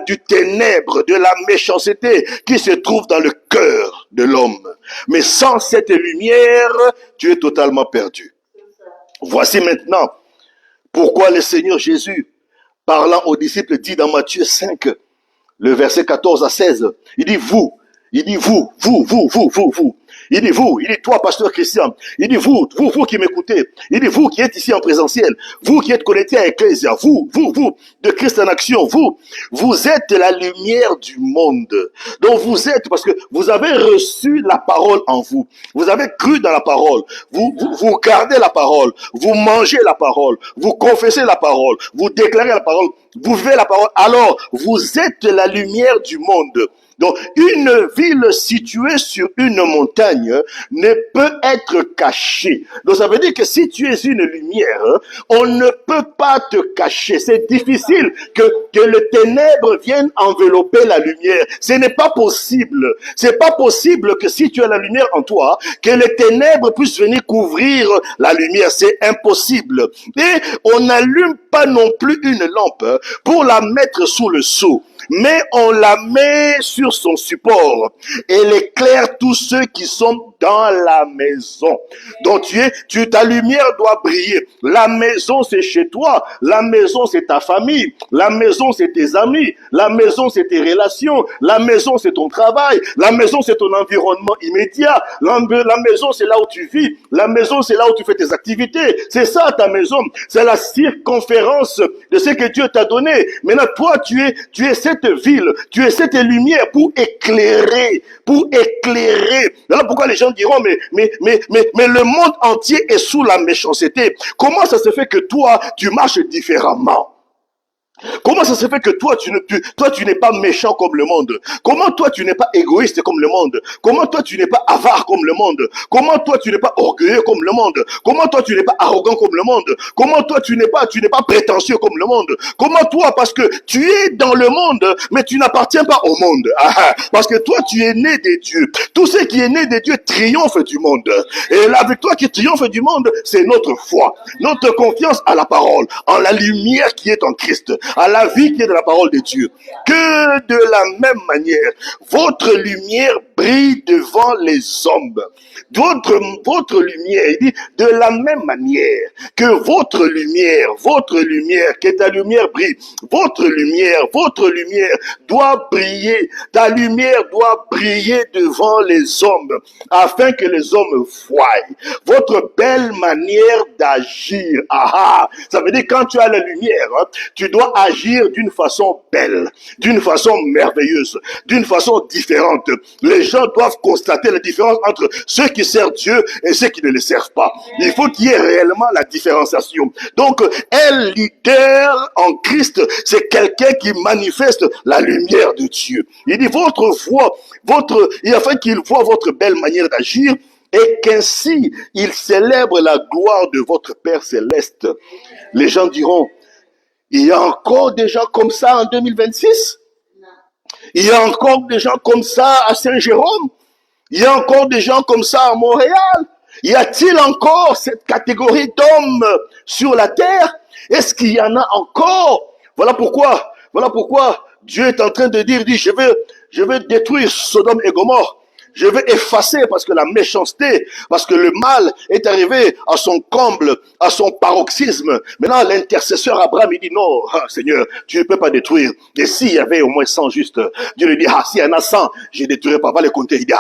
du ténèbre, de la méchanceté qui se trouve dans le cœur de l'homme. Mais sans cette lumière, tu es totalement perdu. Voici maintenant pourquoi le Seigneur Jésus, parlant aux disciples, dit dans Matthieu 5, le verset 14 à 16, il dit vous. Il dit vous. Il dit vous, il dit toi, pasteur Christian. Il dit vous qui m'écoutez. Il dit vous qui êtes ici en présentiel. Vous qui êtes connectés à Ecclesia. Vous, de Christ en action. Vous êtes la lumière du monde. Donc vous êtes, parce que vous avez reçu la parole en vous. Vous avez cru dans la parole. Vous gardez la parole. Vous mangez la parole. Vous confessez la parole. Vous déclarez la parole. Vous vivez la parole. Alors, vous êtes la lumière du monde. Donc, une ville située sur une montagne ne peut être cachée. Donc, ça veut dire que si tu es une lumière, on ne peut pas te cacher. C'est difficile que le ténèbre vienne envelopper la lumière. Ce n'est pas possible. C'est pas possible que si tu as la lumière en toi, que les ténèbres puissent venir couvrir la lumière. C'est impossible. Et on n'allume pas non plus une lampe pour la mettre sous le seau, mais on la met sur son support. Elle éclaire tous ceux qui sont dans la maison. Donc ta lumière doit briller. La maison, c'est chez toi. La maison, c'est ta famille. La maison, c'est tes amis. La maison, c'est tes relations. La maison, c'est ton travail. La maison, c'est ton environnement immédiat. La maison, c'est là où tu vis. La maison, c'est là où tu fais tes activités. C'est ça, ta maison. C'est la circonférence de ce que Dieu t'a donné. Maintenant, toi, tu es cette ville. Tu es cette lumière pour éclairer. Voilà pourquoi les gens diront, mais le monde entier est sous la méchanceté. Comment ça se fait que toi, tu marches différemment? Comment ça se fait que toi, tu n'es pas méchant comme le monde? Comment toi, tu n'es pas égoïste comme le monde? Comment toi, tu n'es pas avare comme le monde? Comment toi, tu n'es pas orgueilleux comme le monde? Comment toi, tu n'es pas arrogant comme le monde? Comment toi, tu n'es pas prétentieux comme le monde? Comment toi, parce que tu es dans le monde, mais tu n'appartiens pas au monde. Parce que toi, tu es né de Dieu. Tout ce qui est né de Dieu triomphe du monde. Et la victoire qui triomphe du monde, c'est notre foi, notre confiance à la parole, en la lumière qui est en Christ, à la vie qui est de la parole de Dieu. Que de la même manière, votre lumière brille devant les hommes. Votre lumière, il dit, de la même manière que votre lumière, que ta lumière brille, votre lumière doit briller. Ta lumière doit briller devant les hommes, afin que les hommes voient votre belle manière d'agir. Ça veut dire quand tu as la lumière, tu dois agir d'une façon belle, d'une façon merveilleuse, d'une façon différente. Les gens doivent constater la différence entre ceux qui servent Dieu et ceux qui ne le servent pas. Il faut qu'il y ait réellement la différenciation. Donc, un leader en Christ, c'est quelqu'un qui manifeste la lumière de Dieu. Il dit votre voix, afin qu'il voit votre belle manière d'agir, et qu'ainsi il célèbre la gloire de votre Père céleste. Les gens diront, il y a encore des gens comme ça en 2026? Il y a encore des gens comme ça à Saint-Jérôme? Il y a encore des gens comme ça à Montréal? Y a-t-il encore cette catégorie d'hommes sur la terre? Est-ce qu'il y en a encore? Voilà pourquoi Dieu est en train de dire, je vais détruire Sodome et Gomorrhe. Je vais effacer parce que la méchanceté, parce que le mal est arrivé à son comble, à son paroxysme. Maintenant, l'intercesseur Abraham, il dit non, Seigneur, tu ne peux pas détruire. Et s'il y avait au moins 100 justes, Dieu lui dit, s'il y en a 100, je ne détruirai pas les compter. Il dit,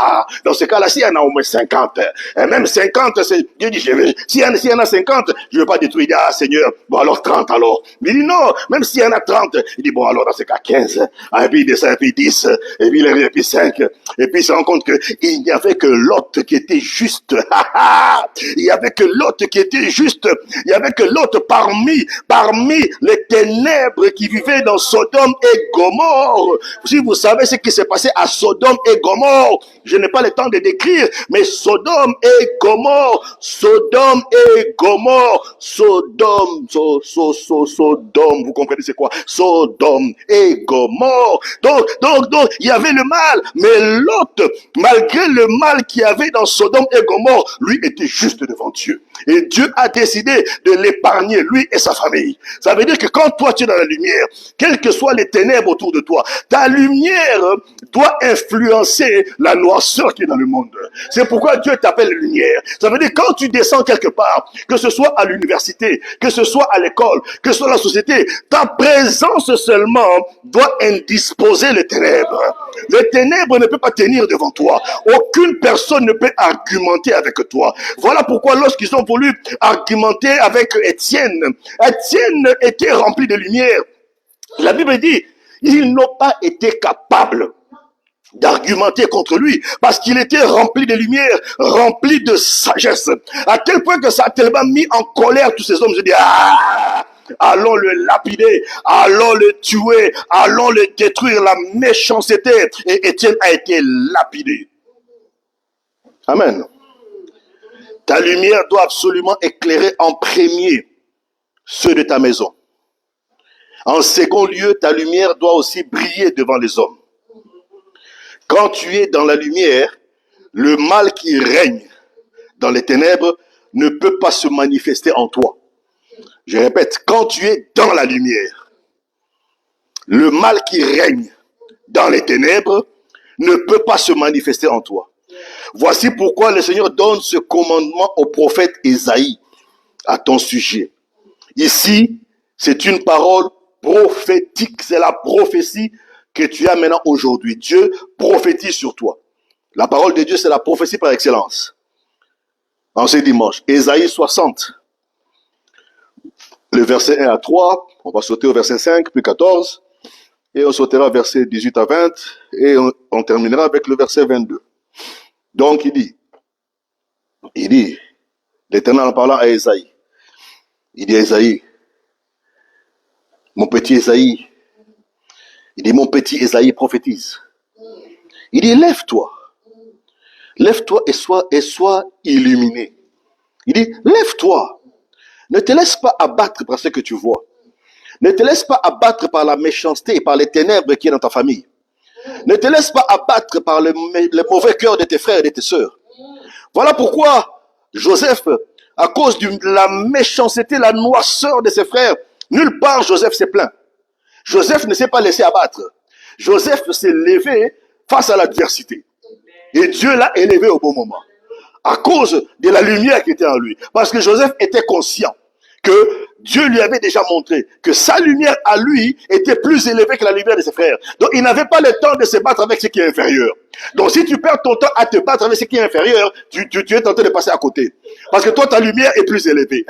dans ce cas-là, s'il y en a au moins 50, et même 50, Dieu dit, s'il y en a 50, je ne vais pas détruire. Il dit, Seigneur, bon alors 30 alors. Il dit non, même s'il y en a 30, il dit, bon alors dans ce cas 15, et puis il descend, et puis 10, et puis 5, et puis il se rend compte que il n'y avait que Lot qui était juste. Il n'y avait que Lot qui était juste. Il n'y avait que Lot parmi les ténèbres qui vivaient dans Sodome et Gomorre. Si vous savez ce qui s'est passé à Sodome et Gomorre, je n'ai pas le temps de décrire, mais Sodome et Gomorre, Sodome et Gomorre, Sodome, Sodome, vous comprenez c'est quoi? Sodome et Gomorre. Donc, il y avait le mal, mais Lot, malgré le mal qu'il y avait dans Sodome et Gomorre, lui était juste devant Dieu. Et Dieu a décidé de l'épargner, lui et sa famille. Ça veut dire que quand toi tu es dans la lumière, quelles que soient les ténèbres autour de toi, ta lumière doit influencer la noirceur qui est dans le monde. C'est pourquoi Dieu t'appelle lumière. Ça veut dire quand tu descends quelque part, que ce soit à l'université, que ce soit à l'école, que ce soit dans la société, ta présence seulement doit indisposer les ténèbres. Les ténèbres ne peuvent pas tenir devant toi. Aucune personne ne peut argumenter avec toi. Voilà pourquoi lorsqu'ils ont voulu argumenter avec Étienne, Étienne était rempli de lumière. La Bible dit, ils n'ont pas été capables d'argumenter contre lui parce qu'il était rempli de lumière, rempli de sagesse. À tel point que ça a tellement mis en colère tous ces hommes. Je dis, allons le lapider, allons le tuer, allons le détruire, la méchanceté. Et Étienne a été lapidé. Amen. Ta lumière doit absolument éclairer en premier ceux de ta maison. En second lieu, ta lumière doit aussi briller devant les hommes. Quand tu es dans la lumière, le mal qui règne dans les ténèbres ne peut pas se manifester en toi. Je répète, quand tu es dans la lumière, le mal qui règne dans les ténèbres ne peut pas se manifester en toi. Voici pourquoi le Seigneur donne ce commandement au prophète Ésaïe à ton sujet. Ici, c'est une parole prophétique, c'est la prophétie que tu as maintenant aujourd'hui. Dieu prophétise sur toi. La parole de Dieu, c'est la prophétie par excellence. En ce dimanche, Ésaïe 60, le verset 1 à 3, on va sauter au verset 5, puis 14, et on sautera verset 18 à 20, et on terminera avec le verset 22. Donc il dit, l'Éternel en parlant à Ésaïe, il dit à Ésaïe, mon petit Ésaïe, il dit, mon petit Ésaïe prophétise. Il dit, lève-toi et sois illuminé. Il dit, lève-toi, ne te laisse pas abattre par ce que tu vois. Ne te laisse pas abattre par la méchanceté et par les ténèbres qui est dans ta famille. Ne te laisse pas abattre par le mauvais cœur de tes frères et de tes sœurs. Voilà pourquoi Joseph, à cause de la méchanceté, la noirceur de ses frères, nulle part Joseph s'est plaint. Joseph ne s'est pas laissé abattre. Joseph s'est levé face à l'adversité. Et Dieu l'a élevé au bon moment. À cause de la lumière qui était en lui. Parce que Joseph était conscient que Dieu lui avait déjà montré que sa lumière à lui était plus élevée que la lumière de ses frères. Donc il n'avait pas le temps de se battre avec ce qui est inférieur. Donc si tu perds ton temps à te battre avec ce qui est inférieur, tu es tenté de passer à côté. Parce que toi, ta lumière est plus élevée.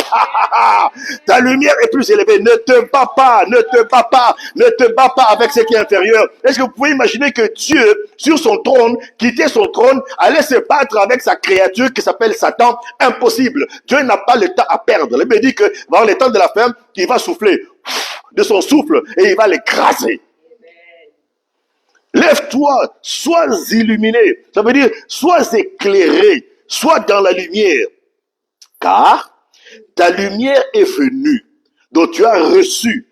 Ta lumière est plus élevée. Ne te bats pas, ne te bats pas, ne te bats pas avec ce qui est inférieur. Est-ce que vous pouvez imaginer que Dieu, sur son trône, quittait son trône, allait se battre avec sa créature qui s'appelle Satan? Impossible. Dieu n'a pas le temps à perdre. Il me dit que dans le temps de la fin, il va souffler de son souffle et il va l'écraser. Lève-toi, sois illuminé. Ça veut dire, sois éclairé, sois dans la lumière. Car ta lumière est venue. Donc tu as reçu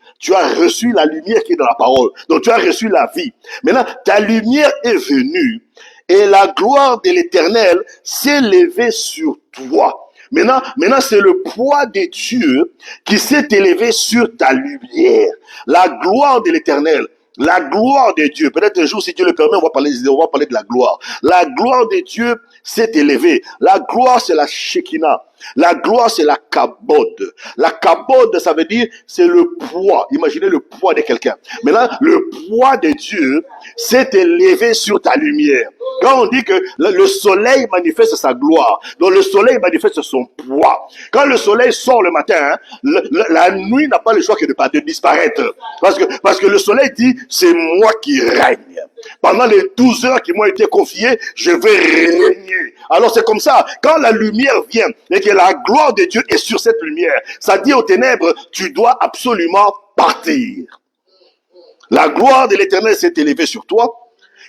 la lumière qui est dans la parole. Donc tu as reçu la vie. Maintenant, ta lumière est venue et la gloire de l'Éternel s'est levée sur toi. Maintenant, c'est le poids de Dieu qui s'est élevé sur ta lumière. La gloire de l'Éternel. La gloire de Dieu. Peut-être un jour, si Dieu le permet, on va parler de la gloire. La gloire de Dieu s'est élevée. La gloire, c'est la Shekinah. La gloire, c'est la kabod. La kabod, ça veut dire, c'est le poids. Imaginez le poids de quelqu'un. Maintenant, le poids de Dieu s'est élevé sur ta lumière. Quand on dit que le soleil manifeste sa gloire, donc le soleil manifeste son poids. Quand le soleil sort le matin, la nuit n'a pas le choix que de disparaître. Parce que le soleil dit, c'est moi qui règne. Pendant les 12 heures qui m'ont été confiées, je vais régner. Alors c'est comme ça, quand la lumière vient et que la gloire de Dieu est sur cette lumière, ça dit aux ténèbres, tu dois absolument partir. La gloire de l'Éternel s'est élevée sur toi.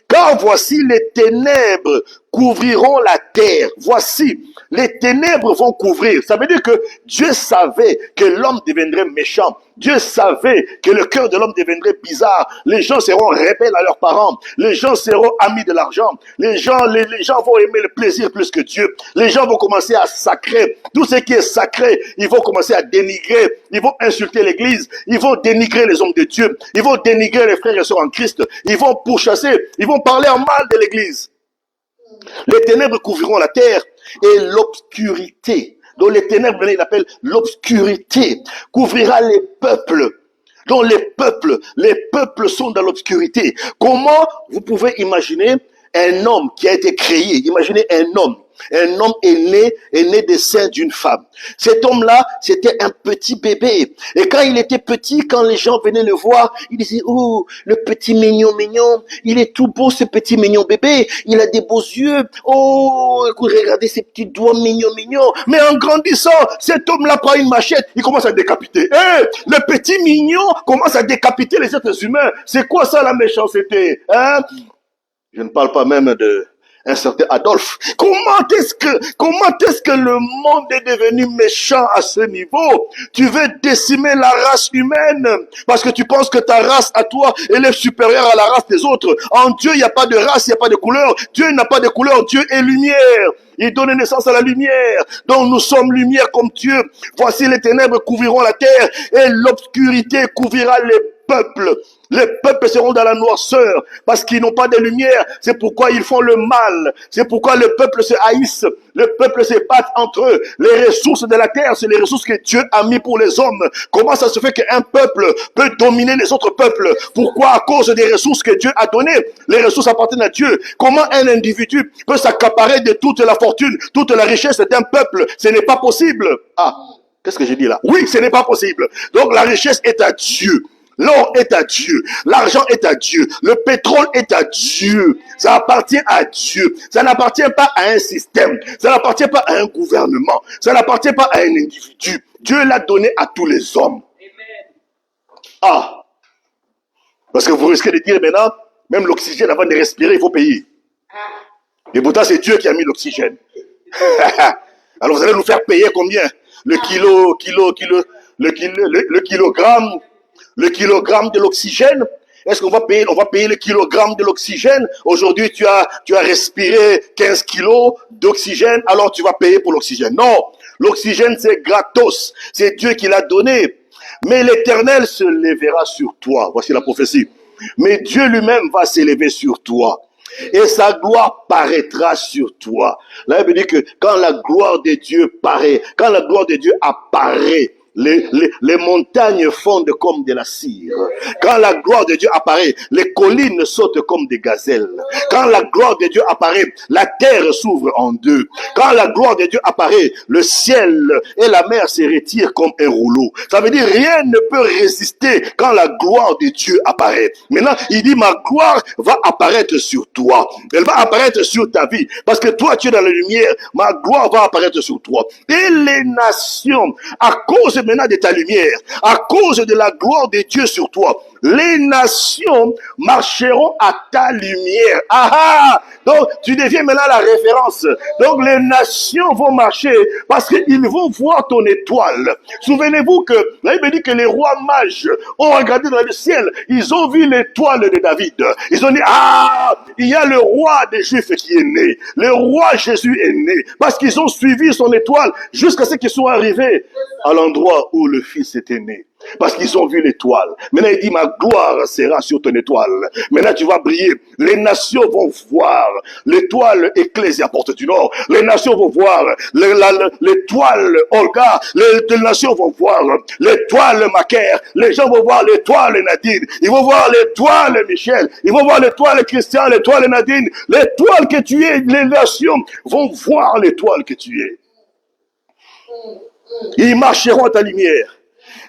Car voici les ténèbres couvriront la terre. Voici, les ténèbres vont couvrir. Ça veut dire que Dieu savait que l'homme deviendrait méchant. Dieu savait que le cœur de l'homme deviendrait bizarre. Les gens seront rebelles à leurs parents. Les gens seront amis de l'argent. Les gens vont aimer le plaisir plus que Dieu. Les gens vont commencer à sacrer. Tout ce qui est sacré, ils vont commencer à dénigrer. Ils vont insulter l'Église. Ils vont dénigrer les hommes de Dieu. Ils vont dénigrer les frères et sœurs en Christ. Ils vont pourchasser. Ils vont parler en mal de l'Église. Les ténèbres couvriront la terre et l'obscurité. Donc les ténèbres, il appelle l'obscurité, couvrira les peuples. Donc les peuples sont dans l'obscurité. Comment vous pouvez imaginer un homme qui a été créé? Imaginez un homme est né des seins d'une femme. Cet homme-là, c'était un petit bébé. Et quand il était petit, quand les gens venaient le voir, ils disaient, oh, le petit mignon, il est tout beau, ce petit mignon bébé. Il a des beaux yeux. Oh, regardez ses petits doigts mignons. Mais en grandissant, cet homme-là prend une machette, il commence à décapiter. Le petit mignon commence à décapiter les êtres humains. C'est quoi ça, la méchanceté? Je ne parle pas même de un certain Adolphe. Comment est-ce que le monde est devenu méchant à ce niveau? Tu veux décimer la race humaine parce que tu penses que ta race à toi, elle est supérieure à la race des autres. En Dieu, il n'y a pas de race, il n'y a pas de couleur. Dieu n'a pas de couleur, Dieu est lumière. Il donne naissance à la lumière. Donc nous sommes lumière comme Dieu. Voici les ténèbres couvriront la terre et l'obscurité couvrira les peuples. Les peuples seront dans la noirceur parce qu'ils n'ont pas de lumière. C'est pourquoi ils font le mal. C'est pourquoi le peuple se haïsse. Le peuple se bat entre eux. Les ressources de la terre, c'est les ressources que Dieu a mis pour les hommes. Comment ça se fait qu'un peuple peut dominer les autres peuples? Pourquoi? À cause des ressources que Dieu a données. Les ressources appartiennent à Dieu. Comment un individu peut s'accaparer de toute la fortune, toute la richesse d'un peuple? Ce n'est pas possible. Qu'est-ce que j'ai dit là? Oui, ce n'est pas possible. Donc la richesse est à Dieu. L'or est à Dieu, l'argent est à Dieu, le pétrole est à Dieu, ça appartient à Dieu, ça n'appartient pas à un système, ça n'appartient pas à un gouvernement, ça n'appartient pas à un individu. Dieu l'a donné à tous les hommes. Parce que vous risquez de dire maintenant, même l'oxygène avant de respirer, il faut payer. Et pourtant c'est Dieu qui a mis l'oxygène. Alors vous allez nous faire payer combien? Le kilogramme de l'oxygène. Est-ce qu'on va payer? On va payer le kilogramme de l'oxygène. Aujourd'hui, tu as respiré 15 kilos d'oxygène, alors tu vas payer pour l'oxygène. Non, l'oxygène c'est gratos. C'est Dieu qui l'a donné. Mais l'Éternel se lèvera sur toi. Voici la prophétie. Mais Dieu lui-même va s'élever sur toi. Et sa gloire paraîtra sur toi. Là, il veut dire que quand la gloire de Dieu paraît, quand la gloire de Dieu apparaît, les montagnes fondent comme de la cire. Quand la gloire de Dieu apparaît, les collines sautent comme des gazelles. Quand la gloire de Dieu apparaît, la terre s'ouvre en deux. Quand la gloire de Dieu apparaît, le ciel et la mer se retirent comme un rouleau. Ça veut dire rien ne peut résister quand la gloire de Dieu apparaît. Maintenant, il dit ma gloire va apparaître sur toi. Elle va apparaître sur ta vie. Parce que toi, tu es dans la lumière. Ma gloire va apparaître sur toi. Et les nations, à cause maintenant de ta lumière, à cause de la gloire de Dieu sur toi, les nations marcheront à ta lumière. Donc tu deviens maintenant la référence. Donc les nations vont marcher parce qu'ils vont voir ton étoile. Souvenez-vous que la Bible dit que les rois mages ont regardé dans le ciel, ils ont vu l'étoile de David. Ils ont dit il y a le roi des Juifs qui est né. Le roi Jésus est né parce qu'ils ont suivi son étoile jusqu'à ce qu'ils soient arrivés à l'endroit où le Fils était né. Parce qu'ils ont vu l'étoile. Maintenant, il dit, ma gloire sera sur ton étoile. Maintenant, tu vas briller. Les nations vont voir l'étoile éclaiser à Porte du Nord. Les nations vont voir l'étoile Olga. Les nations vont voir l'étoile Macaire. Les gens vont voir l'étoile Nadine. Ils vont voir l'étoile Michel. Ils vont voir l'étoile Christian, l'étoile Nadine. L'étoile que tu es, les nations vont voir l'étoile que tu es. Ils marcheront à ta lumière.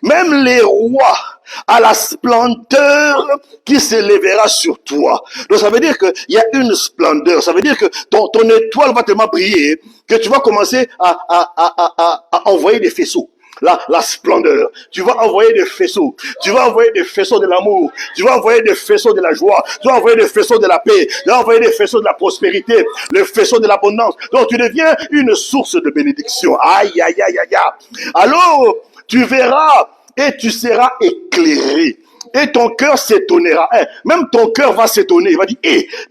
Même les rois à la splendeur qui s'élèvera sur toi. Donc ça veut dire qu'il y a une splendeur. Ça veut dire que ton étoile va tellement briller que tu vas commencer à envoyer des faisceaux. La splendeur. Tu vas envoyer des faisceaux. Tu vas envoyer des faisceaux de l'amour. Tu vas envoyer des faisceaux de la joie. Tu vas envoyer des faisceaux de la paix. Tu vas envoyer des faisceaux de la prospérité. Le faisceau de l'abondance. Donc tu deviens une source de bénédiction. Aïe, aïe, aïe, aïe, aïe. Alors, tu verras et tu seras éclairé. Et ton cœur s'étonnera. Même ton cœur va s'étonner. Il va dire,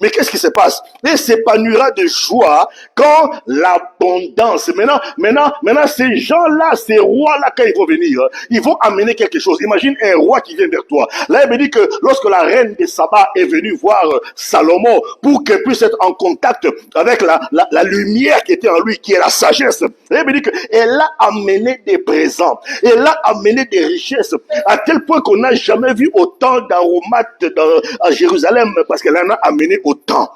mais qu'est-ce qui se passe? Et s'épanouira de joie quand l'abondance. Maintenant, ces gens-là, ces rois-là, quand ils vont venir, ils vont amener quelque chose. Imagine un roi qui vient vers toi. Là, il me dit que lorsque la reine de Saba est venue voir Salomon pour qu'elle puisse être en contact avec la lumière qui était en lui, qui est la sagesse. Là, il me dit qu'elle a amené des présents. Elle a amené des richesses à tel point qu'on n'a jamais vu autant d'aromates à Jérusalem parce qu'elle en a amené autant.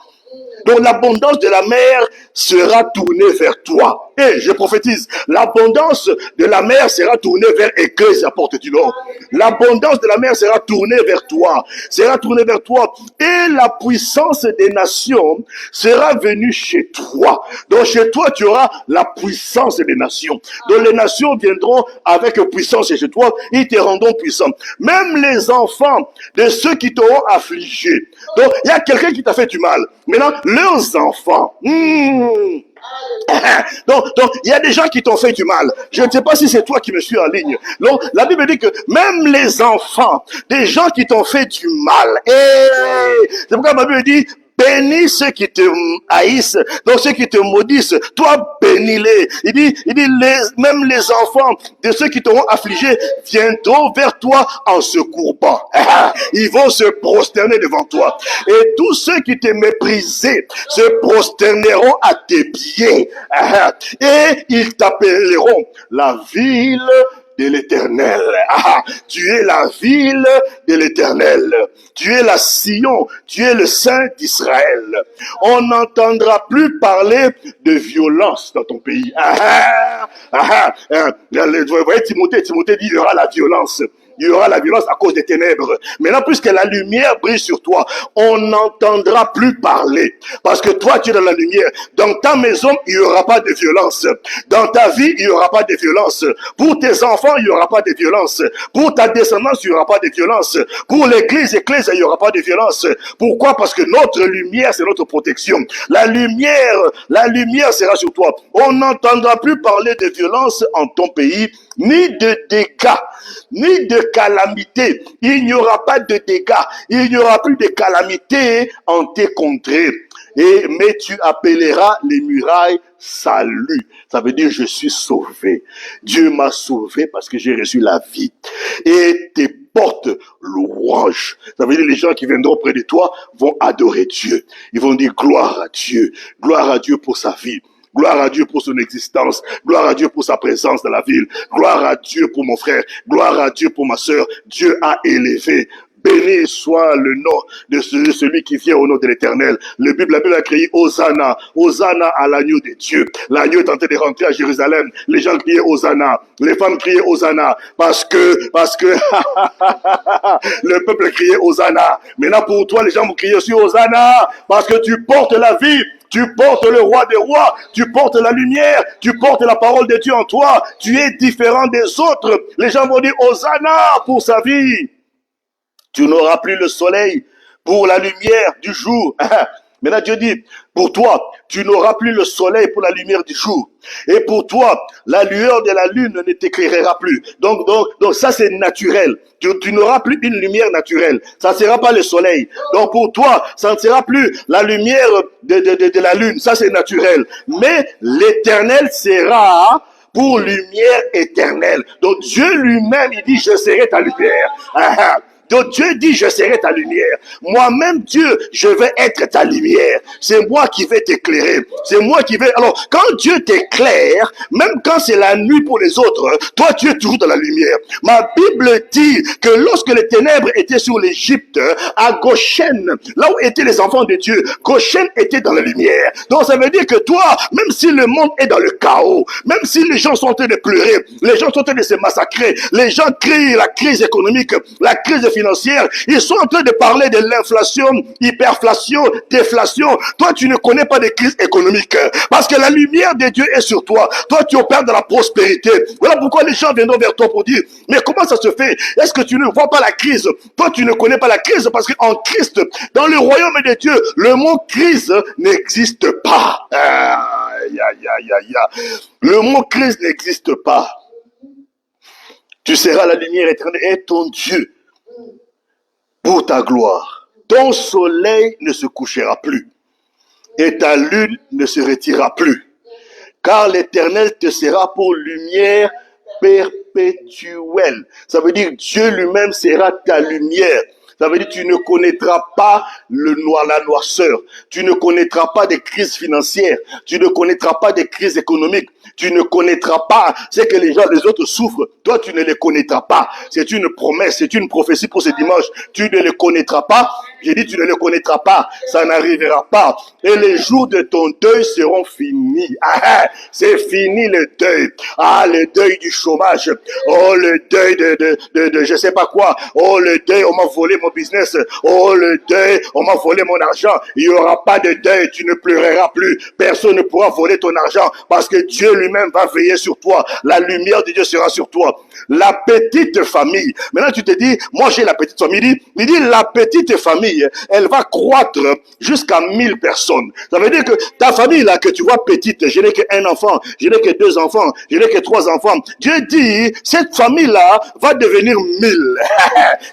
Donc l'abondance de la mer sera tournée vers toi. Et je prophétise, l'abondance de la mer sera tournée vers Église à Porte du Nord. L'abondance de la mer sera tournée vers toi. Sera tournée vers toi. Et la puissance des nations sera venue chez toi. Donc chez toi, tu auras la puissance des nations. Donc les nations viendront avec puissance chez toi. Ils te rendront puissant. Même les enfants de ceux qui t'auront affligé. Donc il y a quelqu'un qui t'a fait du mal. Maintenant, leurs enfants. Donc, il y a des gens qui t'ont fait du mal. Je ne sais pas si c'est toi qui me suis en ligne. Donc, la Bible dit que même les enfants, des gens qui t'ont fait du mal. Et c'est pourquoi la Bible dit, bénis ceux qui te haïssent, donc ceux qui te maudissent, toi bénis-les. Il dit même les enfants de ceux qui t'auront affligé viendront vers toi en se courbant. Ils vont se prosterner devant toi. Et tous ceux qui te méprisaient se prosterneront à tes pieds. Et ils t'appelleront la ville de l'Éternel. Tu es la ville de l'Éternel. Tu es la Sion. Tu es le Saint d'Israël. On n'entendra plus parler de violence dans ton pays. Vous voyez Timothée dit il y aura la violence. Il y aura la violence à cause des ténèbres. Maintenant, puisque la lumière brille sur toi, on n'entendra plus parler. Parce que toi, tu es dans la lumière. Dans ta maison, il n'y aura pas de violence. Dans ta vie, il n'y aura pas de violence. Pour tes enfants, il n'y aura pas de violence. Pour ta descendance, il n'y aura pas de violence. Pour l'église, il n'y aura pas de violence. Pourquoi? Parce que notre lumière, c'est notre protection. La lumière sera sur toi. On n'entendra plus parler de violence en ton pays, ni de dégâts, ni de calamité. Il n'y aura pas de dégâts. Il n'y aura plus de calamité en tes contrées. Mais tu appelleras les murailles salut. Ça veut dire je suis sauvé. Dieu m'a sauvé parce que j'ai reçu la vie. Et tes portes louange. Ça veut dire les gens qui viendront près de toi vont adorer Dieu. Ils vont dire gloire à Dieu. Gloire à Dieu pour sa vie. Gloire à Dieu pour son existence. Gloire à Dieu pour sa présence dans la ville. Gloire à Dieu pour mon frère. Gloire à Dieu pour ma sœur. Dieu a élevé. Béni soit le nom de celui qui vient au nom de l'Éternel. La Bible a crié Hosanna. Hosanna à l'agneau de Dieu. L'agneau est en train de rentrer à Jérusalem. Les gens criaient Hosanna. Les femmes criaient Hosanna. Parce que le peuple criait Hosanna. Maintenant pour toi, les gens vont crier aussi Hosanna. Parce que tu portes la vie. Tu portes le roi des rois, tu portes la lumière, tu portes la parole de Dieu en toi, tu es différent des autres. Les gens vont dire Hosanna pour sa vie. Tu n'auras plus le soleil pour la lumière du jour. Maintenant Dieu dit, pour toi, tu n'auras plus le soleil pour la lumière du jour. Et pour toi, la lueur de la lune ne t'éclairera plus. Donc ça c'est naturel. Tu n'auras plus une lumière naturelle. Ça ne sera pas le soleil. Donc pour toi, ça ne sera plus la lumière de la lune. Ça c'est naturel. Mais l'Éternel sera pour lumière éternelle. Donc Dieu lui-même, il dit, je serai ta lumière. Donc Dieu dit, je serai ta lumière. Moi-même, Dieu, je vais être ta lumière. C'est moi qui vais t'éclairer. C'est moi qui vais... Alors, quand Dieu t'éclaire, même quand c'est la nuit pour les autres, toi, tu es toujours dans la lumière. Ma Bible dit que lorsque les ténèbres étaient sur l'Égypte, à Goshen, là où étaient les enfants de Dieu, Goshen était dans la lumière. Donc, ça veut dire que toi, même si le monde est dans le chaos, même si les gens sont en train de pleurer, les gens sont en train de se massacrer, les gens crient la crise économique, la crise financière, ils sont en train de parler de l'inflation, hyperflation, déflation. Toi, tu ne connais pas de crise économique parce que la lumière de Dieu est sur toi. Toi, tu opères dans la prospérité. Voilà pourquoi les gens viendront vers toi pour dire, mais comment ça se fait? Est-ce que tu ne vois pas la crise? Toi, tu ne connais pas la crise parce qu'en Christ, dans le royaume de Dieu, le mot crise n'existe pas. Le mot crise n'existe pas. Tu seras la lumière éternelle et ton Dieu pour ta gloire. Ton soleil ne se couchera plus et ta lune ne se retirera plus, car l'Éternel te sera pour lumière perpétuelle. Ça veut dire Dieu lui-même sera ta lumière. Ça veut dire que tu ne connaîtras pas la noirceur. Tu ne connaîtras pas des crises financières. Tu ne connaîtras pas des crises économiques. Tu ne connaîtras pas ce que les autres souffrent. Toi, tu ne les connaîtras pas. C'est une promesse, c'est une prophétie pour ce dimanche. Tu ne les connaîtras pas. J'ai dit, tu ne le connaîtras pas. Ça n'arrivera pas. Et les jours de ton deuil seront finis. C'est fini le deuil. Le deuil du chômage. Oh, le deuil de je sais pas quoi. Oh, le deuil, on m'a volé mon business. Oh, le deuil, on m'a volé mon argent. Il n'y aura pas de deuil. Tu ne pleureras plus. Personne ne pourra voler ton argent parce que Dieu lui-même va veiller sur toi. La lumière de Dieu sera sur toi. La petite famille. Maintenant, tu te dis, moi j'ai la petite famille. Il dit, la petite famille, elle va croître jusqu'à 1000 personnes. Ça veut dire que ta famille là, que tu vois petite, je n'ai qu'un enfant, je n'ai que 2 enfants, je n'ai que 3 enfants. Dieu dit, cette famille là va devenir 1000.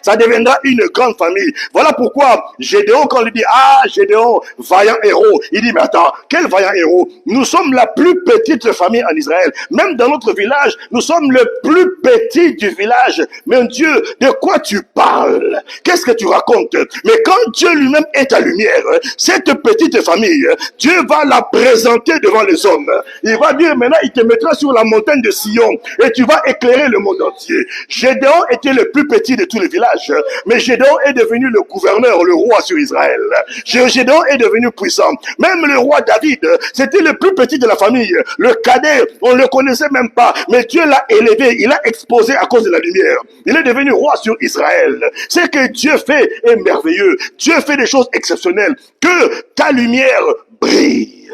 Ça deviendra une grande famille. Voilà pourquoi Gédéon, quand il dit, Gédéon, vaillant héros, il dit, mais attends, quel vaillant héros? Nous sommes la plus petite famille en Israël. Même dans notre village, nous sommes le plus petit du village. Mais Dieu, de quoi tu parles? Qu'est-ce que tu racontes? Mais quand Dieu lui-même est ta lumière, cette petite famille, Dieu va la présenter devant les hommes. Il va dire, maintenant, il te mettra sur la montagne de Sion et tu vas éclairer le monde entier. Gédéon était le plus petit de tous les villages, mais Gédéon est devenu le gouverneur, le roi sur Israël. Gédéon est devenu puissant. Même le roi David, c'était le plus petit de la famille. Le cadet, on ne le connaissait même pas, mais Dieu l'a élevé, il l'a exposé à cause de la lumière. Il est devenu roi sur Israël. Ce que Dieu fait est merveilleux. Dieu fait des choses exceptionnelles. Que ta lumière brille.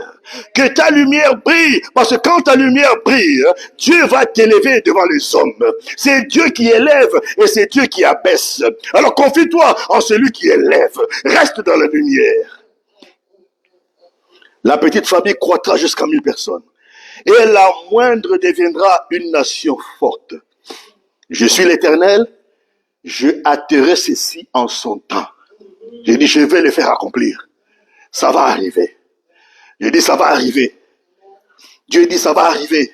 Que ta lumière brille, parce que quand ta lumière brille, Dieu va t'élever devant les hommes. C'est Dieu qui élève et c'est Dieu qui abaisse. Alors confie-toi en celui qui élève. Reste dans la lumière. La petite famille croîtra jusqu'à 1000 personnes. Et la moindre deviendra une nation forte. Je suis l'Éternel, je hâterai ceci en son temps. J'ai dit, je vais le faire accomplir. Ça va arriver. J'ai dit, ça va arriver. Dieu dit, ça va arriver.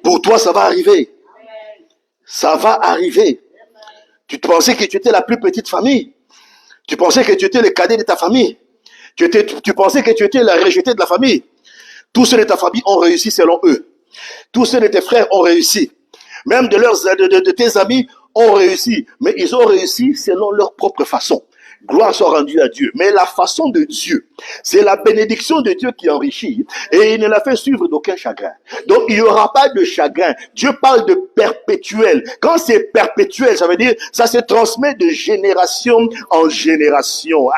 Pour toi, ça va arriver. Ça va arriver. Tu pensais que tu étais la plus petite famille. Tu pensais que tu étais le cadet de ta famille. Tu pensais que tu étais la rejetée de la famille. Tous ceux de ta famille ont réussi selon eux. Tous ceux de tes frères ont réussi. Même de tes amis ont réussi. Mais ils ont réussi selon leur propre façon. Gloire soit rendue à Dieu. Mais la façon de Dieu, c'est la bénédiction de Dieu qui enrichit. Et il ne la fait suivre d'aucun chagrin. Donc il n'y aura pas de chagrin. Dieu parle de perpétuel. Quand c'est perpétuel, ça veut dire ça se transmet de génération en génération.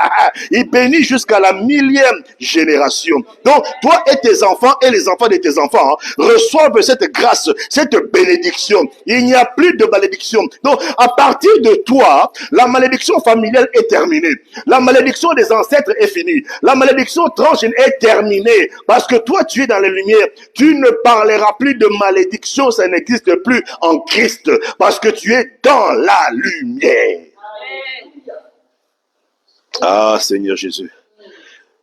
Il bénit jusqu'à la 1000e génération. Donc toi et tes enfants et les enfants de tes enfants reçoivent cette grâce, cette bénédiction. Il n'y a plus de malédiction. Donc à partir de toi, la malédiction familiale est terminée. La malédiction des ancêtres est finie. La malédiction transgénérationnelle est terminée. Parce que toi, tu es dans les lumières. Tu ne parleras plus de malédiction. Ça n'existe plus en Christ. Parce que tu es dans la lumière. Ah, Seigneur Jésus.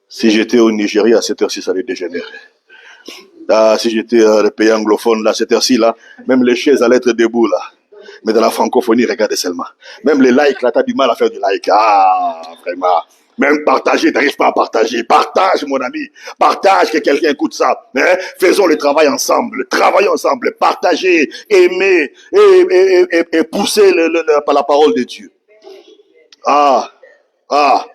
Si j'étais au Nigeria à cette heure-ci, ça allait dégénérer. Ah, si j'étais le pays anglophone, là, cette heure-ci, là, même les chaises allaient être debout, là. Mais dans la francophonie, regardez seulement. Même les likes, là, t'as du mal à faire du like. Ah, vraiment. Même partager, t'arrives pas à partager. Partage, mon ami. Partage, que quelqu'un écoute ça. Hein? Faisons le travail ensemble. Travaillons ensemble. Partagez, aimez et poussez la parole de Dieu. Ah, ah.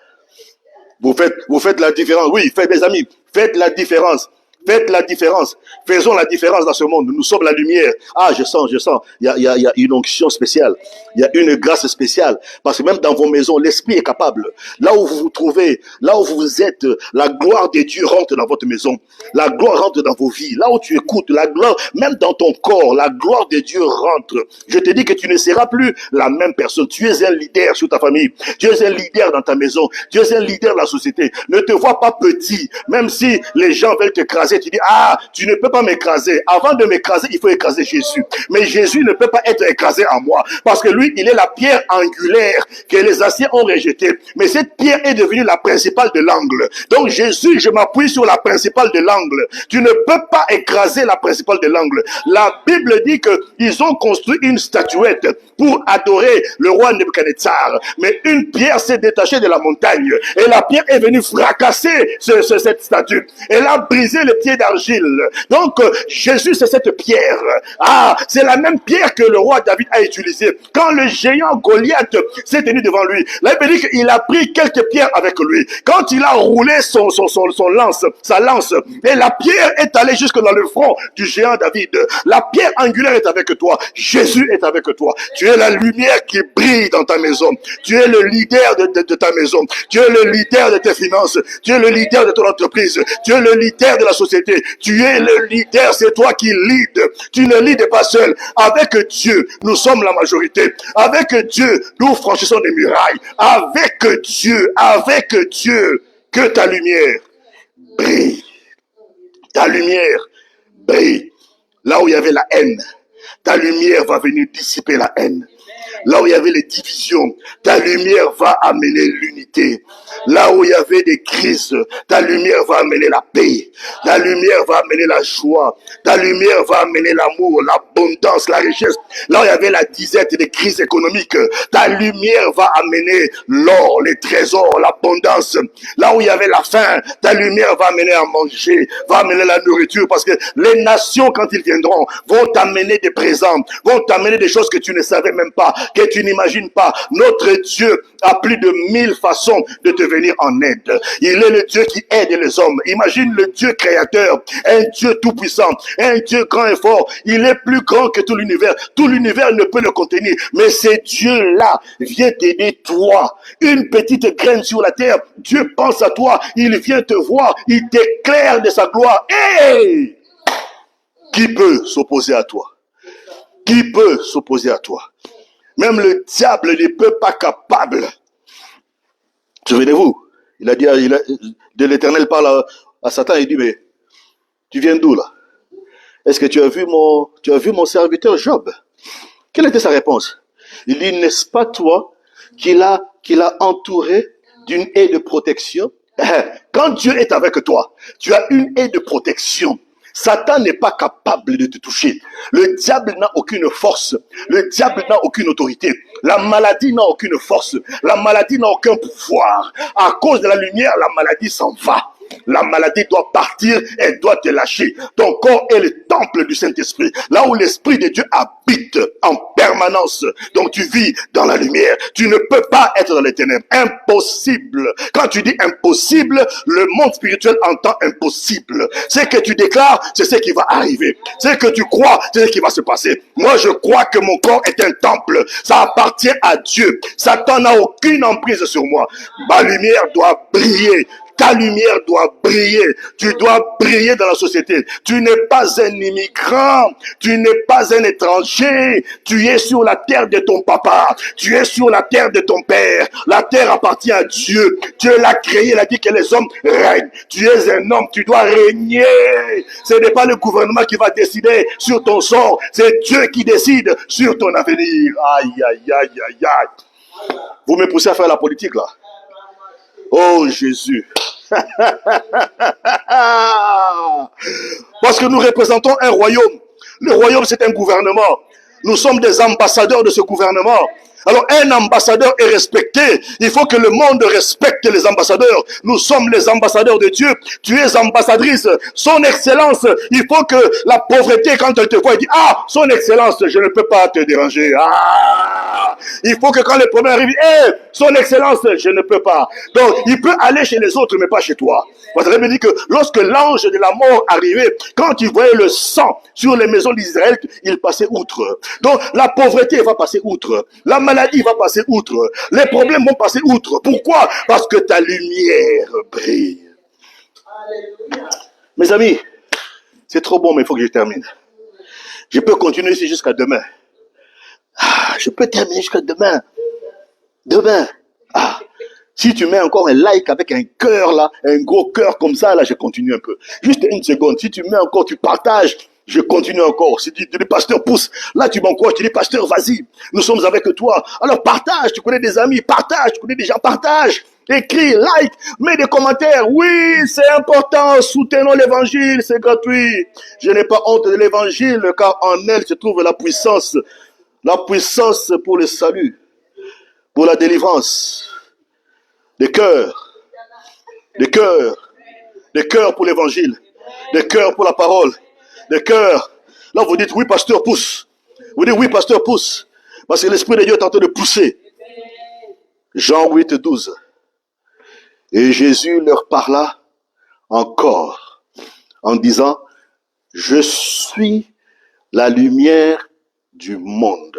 Vous faites la différence. Oui, faites des amis. Faites la différence. Faites la différence. Faisons la différence dans ce monde. Nous sommes la lumière. Ah, je sens. Il y a une onction spéciale. Il y a une grâce spéciale. Parce que même dans vos maisons, l'esprit est capable. Là où vous vous trouvez, là où vous êtes, la gloire de Dieu rentre dans votre maison. La gloire rentre dans vos vies. Là où tu écoutes, la gloire, même dans ton corps, la gloire de Dieu rentre. Je te dis que tu ne seras plus la même personne. Tu es un leader sur ta famille. Tu es un leader dans ta maison. Tu es un leader dans la société. Ne te vois pas petit. Même si les gens veulent t'écraser, tu dis, ah, tu ne peux pas m'écraser. Avant de m'écraser, il faut écraser Jésus. Mais Jésus ne peut pas être écrasé en moi. Parce que lui, il est la pierre angulaire que les anciens ont rejetée. Mais cette pierre est devenue la principale de l'angle. Donc Jésus, je m'appuie sur la principale de l'angle. Tu ne peux pas écraser la principale de l'angle. La Bible dit qu'ils ont construit une statuette pour adorer le roi Nebuchadnezzar. Mais une pierre s'est détachée de la montagne. Et la pierre est venue fracasser cette statue. Elle a brisé les pieds d'argile. Donc, Jésus, c'est cette pierre. Ah, c'est la même pierre que le roi David a utilisée. Quand le géant Goliath s'est tenu devant lui, la Bible dit qu'il a pris quelques pierres avec lui. Quand il a roulé sa lance, et la pierre est allée jusque dans le front du géant David. La pierre angulaire est avec toi. Jésus est avec toi. Tu es la lumière qui brille dans ta maison. Tu es le leader de ta maison. Tu es le leader de tes finances. Tu es le leader de ton entreprise. Tu es le leader de la société. Tu es le leader, c'est toi qui lead. Tu ne leads pas seul. Avec Dieu, nous sommes la majorité. Avec Dieu, nous franchissons des murailles. Avec Dieu, que ta lumière brille. Ta lumière brille. Là où il y avait la haine, ta lumière va venir dissiper la haine. Là où il y avait les divisions, ta lumière va amener l'unité. Là où il y avait des crises, ta lumière va amener la paix. Ta lumière va amener la joie. Ta lumière va amener l'amour, l'abondance, la richesse. Là où il y avait la disette et des crises économiques, ta lumière va amener l'or, les trésors, l'abondance. Là où il y avait la faim, ta lumière va amener à manger, va amener la nourriture. Parce que les nations, quand ils viendront, vont t'amener des présents, vont t'amener des choses que tu ne savais même pas, que tu n'imagines pas. Notre Dieu a plus de 1000 façons de te venir en aide. Il est le Dieu qui aide les hommes. Imagine le Dieu créateur, un Dieu tout puissant, un Dieu grand et fort. Il est plus grand que tout l'univers. Tout l'univers ne peut le contenir. Mais ce Dieu-là vient t'aider toi. Une petite graine sur la terre. Dieu pense à toi. Il vient te voir. Il t'éclaire de sa gloire. Hey! Qui peut s'opposer à toi? Qui peut s'opposer à toi? Même le diable ne peut pas capable. Souvenez-vous, il a dit, de l'Éternel parle à Satan, il dit, mais tu viens d'où là? Est-ce que tu as vu mon serviteur Job? Quelle était sa réponse? Il dit, n'est-ce pas toi qui l'a entouré d'une haie de protection? Quand Dieu est avec toi, tu as une haie de protection. Satan n'est pas capable de te toucher. Le diable n'a aucune force. Le diable n'a aucune autorité. La maladie n'a aucune force. La maladie n'a aucun pouvoir. À cause de la lumière, la maladie s'en va. La maladie doit partir, elle doit te lâcher. Ton corps est le temple du Saint-Esprit, là où l'Esprit de Dieu habite en permanence. Donc tu vis dans la lumière. Tu ne peux pas être dans les ténèbres. Impossible. Quand tu dis impossible, le monde spirituel entend impossible. Ce que tu déclares, c'est ce qui va arriver. Ce que tu crois, c'est ce qui va se passer. Moi, je crois que mon corps est un temple. Ça appartient à Dieu. Satan n'a aucune emprise sur moi. Ma lumière doit briller. Ta lumière doit briller. Tu dois briller dans la société. Tu n'es pas un immigrant. Tu n'es pas un étranger. Tu es sur la terre de ton papa. Tu es sur la terre de ton père. La terre appartient à Dieu. Dieu l'a créé. Il a dit que les hommes règnent. Tu es un homme. Tu dois régner. Ce n'est pas le gouvernement qui va décider sur ton sort. C'est Dieu qui décide sur ton avenir. Aïe, aïe, aïe, aïe, aïe. Vous me poussez à faire la politique là. Oh Jésus. Moi Parce que nous représentons un royaume. Le royaume, c'est un gouvernement. Nous sommes des ambassadeurs de ce gouvernement. Alors, un ambassadeur est respecté. Il faut que le monde respecte les ambassadeurs. Nous sommes les ambassadeurs de Dieu. Tu es ambassadrice. Son Excellence, il faut que la pauvreté, quand elle te voit, elle dit, ah, Son Excellence, je ne peux pas te déranger. Ah, il faut que quand le problème arrive, Son Excellence, je ne peux pas. Donc, il peut aller chez les autres, mais pas chez toi. Vous avez dit que lorsque l'ange de la mort arrivait, quand il voyait le sang sur les maisons d'Israël, il passait outre. Donc, la pauvreté va passer outre. La maladie va passer outre. Les problèmes vont passer outre. Pourquoi? Parce que ta lumière brille. Mes amis, c'est trop bon, mais il faut que je termine. Je peux continuer ici jusqu'à demain. Je peux terminer jusqu'à demain. Demain. Si tu mets encore un like avec un cœur là, un gros cœur comme ça, là, je continue un peu. Juste une seconde. Si tu mets encore, tu partages, je continue encore. Si tu dis, pasteur, pousse. Là, tu m'encourages, tu dis, pasteur, vas-y. Nous sommes avec toi. Alors, partage. Tu connais des amis, partage. Tu connais des gens, partage. Écris, like, mets des commentaires. Oui, c'est important. Soutenons l'évangile, c'est gratuit. Je n'ai pas honte de l'évangile, car en elle se trouve la puissance pour le salut, pour la délivrance. Des cœurs pour l'évangile, des cœurs pour la parole, des cœurs. Là, vous dites, oui, pasteur, pousse. Vous dites, oui, pasteur, pousse. Parce que l'Esprit de Dieu est en train de pousser. Jean 8, 12. Et Jésus leur parla encore en disant, je suis la lumière du monde.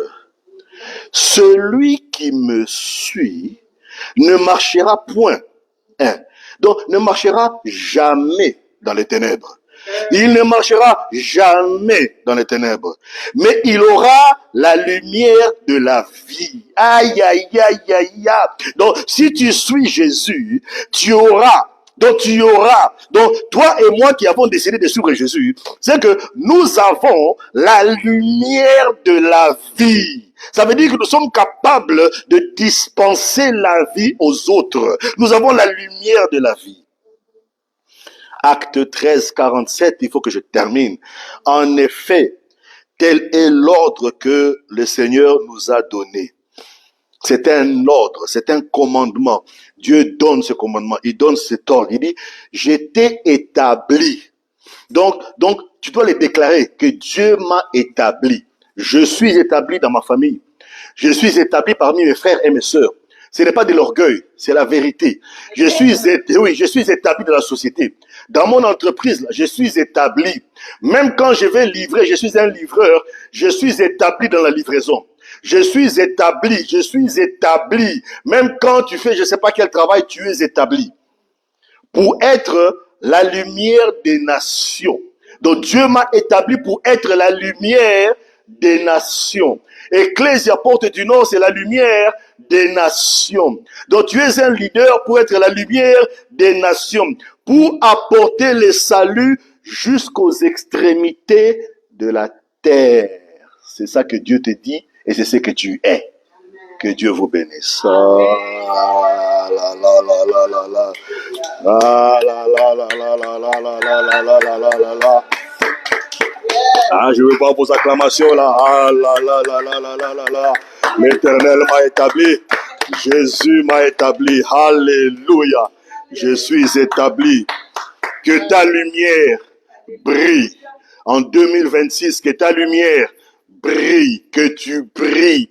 Celui qui me suit ne marchera point. Donc, ne marchera jamais dans les ténèbres. Il ne marchera jamais dans les ténèbres. Mais il aura la lumière de la vie. Aïe, aïe, aïe, aïe, aïe. Donc, si tu suis Jésus, tu auras. Donc, toi et moi qui avons décidé de suivre Jésus, c'est que nous avons la lumière de la vie. Ça veut dire que nous sommes capables de dispenser la vie aux autres. Nous avons la lumière de la vie. Acte 13, 47, il faut que je termine. En effet, tel est l'ordre que le Seigneur nous a donné. C'est un ordre, c'est un commandement. Dieu donne ce commandement, il donne cet ordre. Il dit, je t'ai établi. Donc, tu dois le déclarer que Dieu m'a établi. Je suis établi dans ma famille. Je suis établi parmi mes frères et mes sœurs. Ce n'est pas de l'orgueil, c'est la vérité. Je suis établi dans la société. Dans mon entreprise, je suis établi. Même quand je vais livrer, je suis un livreur, je suis établi dans la livraison. Je suis établi. Même quand tu fais je ne sais pas quel travail, tu es établi. Pour être la lumière des nations. Donc Dieu m'a établi pour être la lumière des nations. Ecclésia, porte du nom, c'est la lumière des nations. Donc tu es un leader pour être la lumière des nations, pour apporter le salut jusqu'aux extrémités de la terre. C'est ça que Dieu te dit et c'est ce que tu es. Que Dieu vous bénisse. Je veux voir vos acclamations là. L'Éternel m'a établi. Jésus m'a établi. Alléluia. Je suis établi. Que ta lumière brille. En 2026, que ta lumière brille, que tu brilles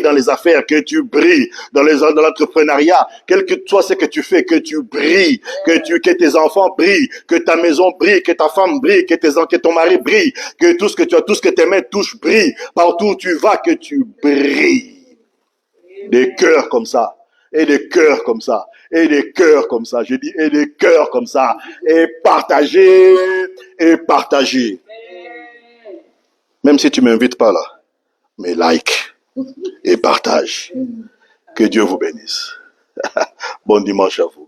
dans les affaires, que tu brilles dans l'entrepreneuriat, quel que soit ce que tu fais, que tu brilles, que tes enfants brillent, que ta maison brille, que ta femme brille, que ton mari brille, que tout ce que tu as, tout ce que tes mains touchent brille, partout où tu vas, que tu brilles. Des cœurs comme ça, et des cœurs comme ça, et des cœurs comme ça, je dis, et des cœurs comme ça, et partagez. Même si tu ne m'invites pas là, mais like et partage. Que Dieu vous bénisse. Bon dimanche à vous.